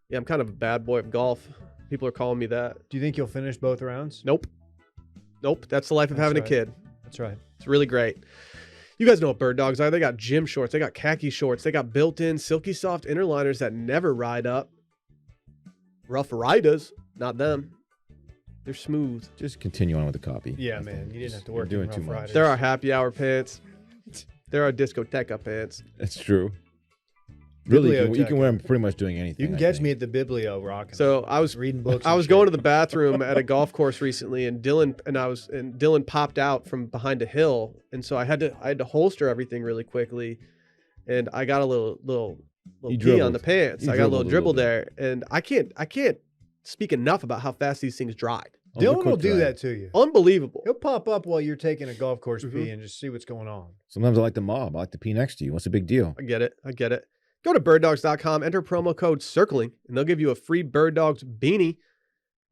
Yeah, I'm kind of a bad boy of golf. People are calling me that.
do you think you'll finish both rounds?
Nope. That's the life of
That's
having
right.
a kid.
That's right.
It's really great. You guys know what bird dogs are. They got gym shorts. They got khaki shorts. They got built-in silky soft inner liners that never ride up. Rough riders, not them. They're smooth.
Just continue on with the copy.
Yeah, man, you didn't have to
You're
work
doing
in Rough
too much.
Riders.
There are happy hour pants. There are discoteca pants.
That's true. Really, you can
Biblioteca.
wear them pretty much doing anything.
You can
I
catch
think.
me at the Biblio rocking.
So I was
reading books.
I was going to the bathroom at a golf course recently, and Dylan popped out from behind a hill, and so I had to holster everything really quickly, and I got a little
You
pee on
dribbled.
the pants.
You
I got a little
dribbled
dribble
a little
there, and I can't speak enough about how fast these things dried.
Oh, they're
Dylan will
quick
do
dry.
that to you.
Unbelievable.
He'll pop up while you're taking a golf course
Mhm.
pee and just see what's going on.
Sometimes I like the mob. I like to pee next to you. What's the big deal?
I get it. Go to birddogs.com, enter promo code CIRCLING, and they'll give you a free Bird Dogs beanie.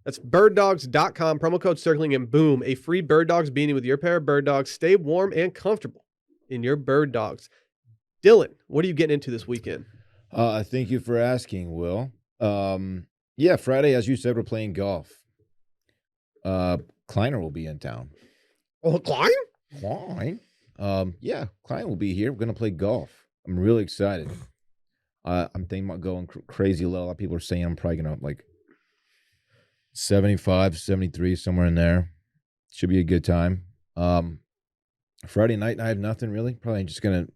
That's birddogs.com, promo code CIRCLING, and boom, a free Bird Dogs beanie with your pair of Bird Dogs. Stay warm and comfortable in your Bird Dogs. Dylan, what are you getting into this weekend?
Thank you for asking, Will. Yeah, Friday, as you said, we're playing golf. Kleiner will be in town.
Oh, Klein?
Klein? Yeah, Klein will be here. We're gonna play golf. I'm really excited. I'm thinking about going crazy low. A lot of people are saying I'm probably gonna like 75, 73, somewhere in there. Should be a good time. Friday night, I have nothing really. Probably just gonna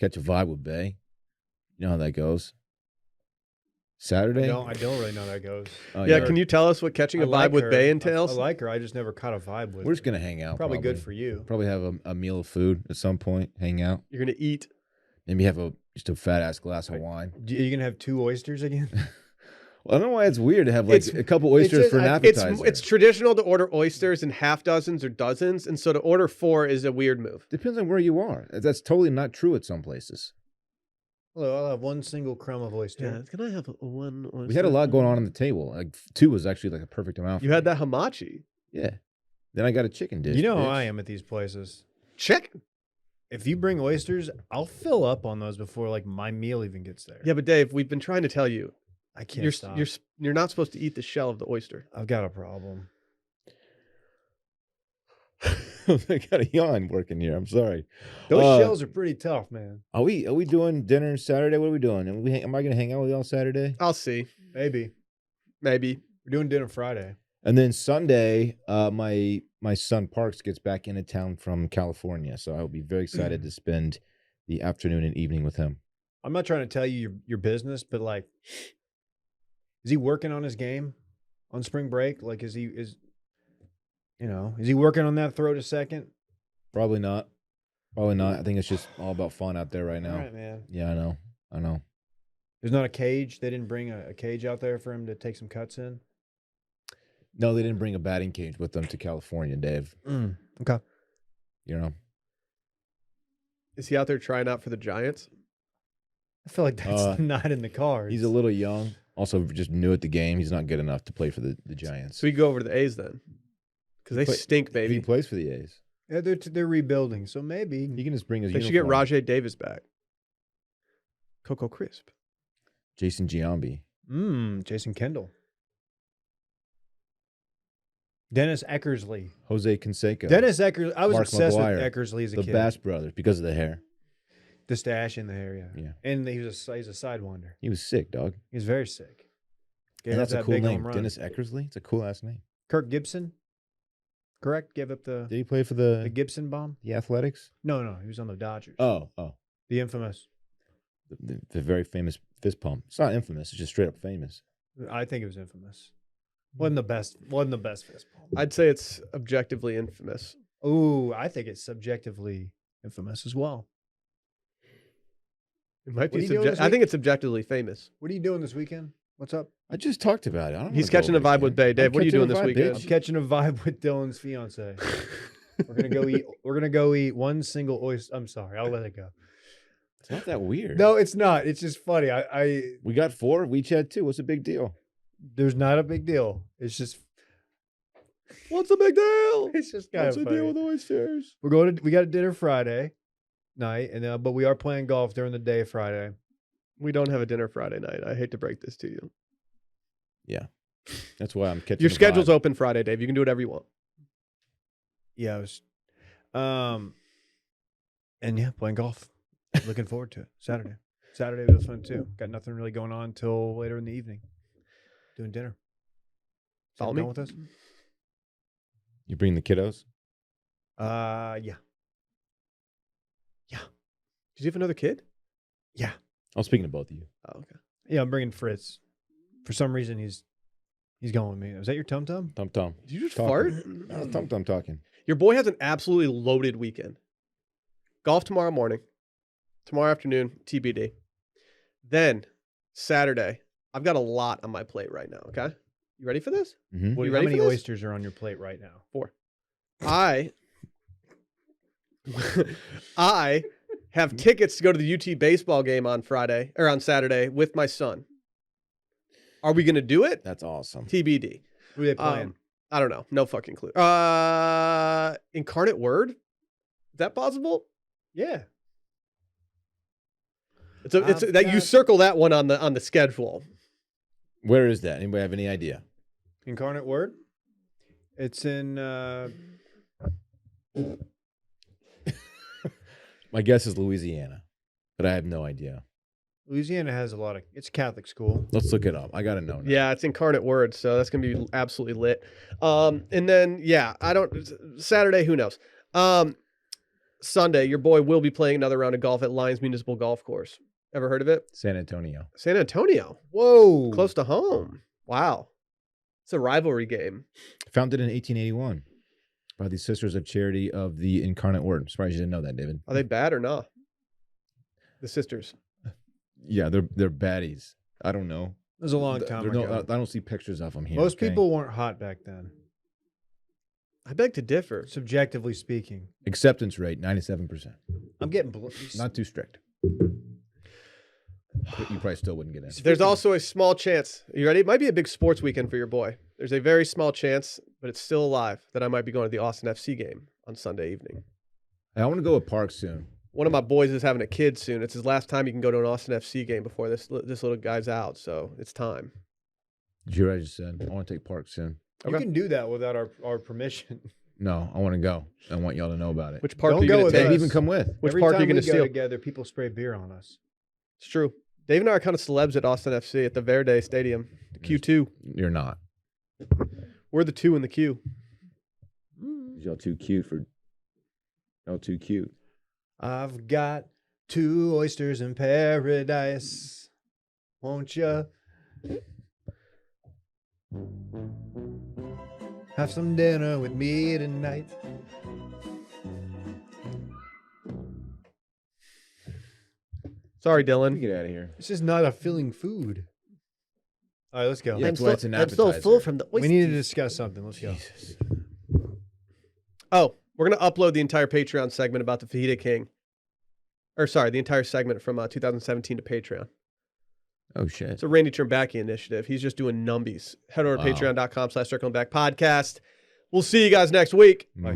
catch a vibe with Bay. You know how that goes. Saturday?
I don't really know how that goes.
Oh,
Yeah, can you tell us what catching a
I
vibe
like
with
her.
Bay
I
entails?
like her. I just never caught a vibe with
We're just
her.
gonna hang out.
Probably good for you.
Probably have a meal of food at some point. Hang out.
You're going to eat.
Maybe have just a fat ass glass of wine.
Are you gonna have 2 oysters again?
Well, I don't know why it's weird to have like a couple oysters
just-
for an
It's
appetizer.
it's traditional to order oysters in half dozens or dozens, and so to order 4 is a weird move.
Depends on where you are. That's totally not true at some places.
Hello, I'll have one single crumb of oyster.
Can I have one oyster?
We had a lot going on the table. Like 2 was actually like a perfect amount.
You
for
had
me.
that hamachi.
Yeah. Then I got a chicken dish.
You know how
bitch.
I am at these places.
Chicken.
If you bring oysters, I'll fill up on those before like my meal even gets there.
Yeah, but Dave, we've been trying to tell you.
I can't
You're
stop.
you're not supposed to eat the shell of the oyster.
I've got a problem.
I got a yawn working here. I'm sorry.
Those
Uh,
shells are pretty tough, man.
Are we doing dinner Saturday? What are we doing? Am I going to hang out with y'all Saturday?
I'll see.
Maybe.
Maybe.
We're doing dinner Friday.
And then Sunday, my son Parks gets back into town from California, so I'll be very excited to spend the afternoon and evening with him.
I'm not trying to tell you your business, but like, is he working on his game on spring break? Like, is he working on that throw to second?
Probably not. Probably not. I think it's just all about fun out there right now.
All right, man.
Yeah, I know. I know.
There's not a cage. They didn't bring a cage out there for him to take some cuts in.
No, they didn't bring a batting cage with them to California, Dave.
Okay.
You know.
Is he out there trying out for the Giants?
I feel like that's not in the cards.
He's a little young. Also, just new at the game. He's not good enough to play for the Giants.
So we go over to the A's then, because they
Play-
stink,
He
baby.
plays for the A's.
Yeah, they're rebuilding, so maybe.
He can just bring his
They should get
uniform.
Rajay Davis back. Coco Crisp.
Jason Giambi.
Jason Kendall. Dennis Eckersley.
Jose Canseco.
Dennis Eckersley. I was
Mark
obsessed
McGuire.
with Eckersley as a
The
kid.
Bass brothers because of the hair.
The stash in the hair, yeah.
Yeah.
And he's a sidewinder.
He was sick, dog.
He was very sick. Gave
And
up
that's a
that
cool
big
name.
home run.
Dennis Eckersley. It's a cool ass name.
Kirk Gibson, correct? Gave up
Did he play for
the
the
Gibson bomb?
Athletics?
No, he was on the Dodgers.
Oh.
The infamous.
The very famous fist pump. It's not infamous. It's just straight up famous.
I think it was infamous. Wasn't the best fist bump.
I'd say it's objectively infamous.
Ooh, I think it's subjectively infamous as well.
It might
What
be
are you doing this
I think
week?
it's objectively famous.
What are you doing this weekend? What's up?
I just talked about it. I don't
He's
wanna go
catching a
over
vibe
it
with
again.
Bay. Dave,
I'm
what are you
catching
doing
a
this
vibe,
weekend?
I'm
bitch.
catching a vibe with Dylan's fiance. We're gonna go eat. We're gonna go eat one single oyster. I'm sorry, I'll let it go.
It's not that weird.
No, it's not. It's just funny.
We got 4. We had 2. What's the big deal?
There's not a big deal. It's just
What's the big deal?
it's just kind
What's
of
the
funny.
deal with oysters?
We got a dinner Friday night, and but we are playing golf during the day Friday.
We don't have a dinner Friday night. I hate to break this to you.
Yeah. That's why I'm catching
Your
a
schedule's
vibe.
open Friday, Dave. You can do whatever you want.
Yeah, I was, and yeah, playing golf. Looking forward to it. Saturday was fun too. Got nothing really going on until later in the evening. Doing dinner.
Follow
Someone
me?
going with us?
You bring the kiddos?
Yeah.
Did you have another kid?
Yeah.
I'm speaking to both of you.
Oh, okay.
Yeah, I'm bringing Fritz. For some reason, he's going with me. Was that your tum tum?
Tum Tum.
Did you just
Talking.
fart?
That's Tum Tum talking.
Your boy has an absolutely loaded weekend. Golf tomorrow morning. Tomorrow afternoon, TBD. Then Saturday. I've got a lot on my plate right now, okay? You ready for this?
Mm-hmm.
You
How
ready
many
for this?
oysters are on your plate right now?
4. I have tickets to go to the UT baseball game on Saturday with my son. Are we going to do it?
That's awesome.
TBD.
Who are they playing?
I don't know. No fucking clue. Incarnate Word? Is that possible?
Yeah.
It's that you circle that one on the schedule.
Where is that? Anybody have any idea?
Incarnate Word? It's in
My guess is Louisiana, but I have no idea.
Louisiana has it's a Catholic school.
Let's look it up. I gotta know now.
Yeah, it's Incarnate Word, so that's gonna be absolutely lit. And then Saturday, who knows? Sunday, your boy will be playing another round of golf at Lions Municipal Golf Course. Ever heard of it?
San Antonio.
San Antonio,
Whoa.
close to home. Wow, it's a rivalry game.
Founded in 1881 by the Sisters of Charity of the Incarnate Word. I'm surprised you didn't know that, David.
Are they bad or not? The sisters.
Yeah, they're baddies. I don't know.
was a long time ago.
I don't see pictures of them here.
Most
okay?
people weren't hot back then,
I beg to differ.
subjectively speaking.
Acceptance rate 97%.
I'm getting
Not too strict. But you probably still wouldn't get in.
There's also a small chance. You ready? It might be a big sports weekend for your boy. There's a very small chance, but it's still alive, that I might be going to the Austin FC game on Sunday evening.
Hey, I want to go with Park soon.
One of my boys is having a kid soon. It's his last time he can go to an Austin FC game before this little guy's out, so it's time.
Did you hear what I just said? I want to take Park soon.
You can do that without our permission.
No, I want to go. I want y'all to know about it.
Which park
Don't
are you
go
going
with
to
Maybe
take?
us.
even come with.
Which
Every
park are you
time
going
we
to
go
steal?
together, people spray beer on us.
It's true. Dave and I are kind of celebs at Austin FC at the Verde Stadium, the Q2.
You're not.
We're the 2 in the queue.
Y'all too cute for. Y'all too cute.
I've got 2 oysters in paradise. Won't ya? Have some dinner with me tonight.
Sorry,
Let me
Dylan.
get out of here.
This is not a filling food. All right, let's go.
Yeah, that's why it's an
I'm so
appetizer.
full from the
We
oysters.
need to discuss something. Let's go.
Jesus.
Oh, we're going to upload the entire Patreon segment about the Fajita King. Or sorry, the entire segment from 2017 to Patreon.
Oh, shit.
It's a Randy Turnbacki initiative. He's just doing numbies. Head over to
Wow.
patreon.com/circling back podcast. We'll see you guys next week.
Bye.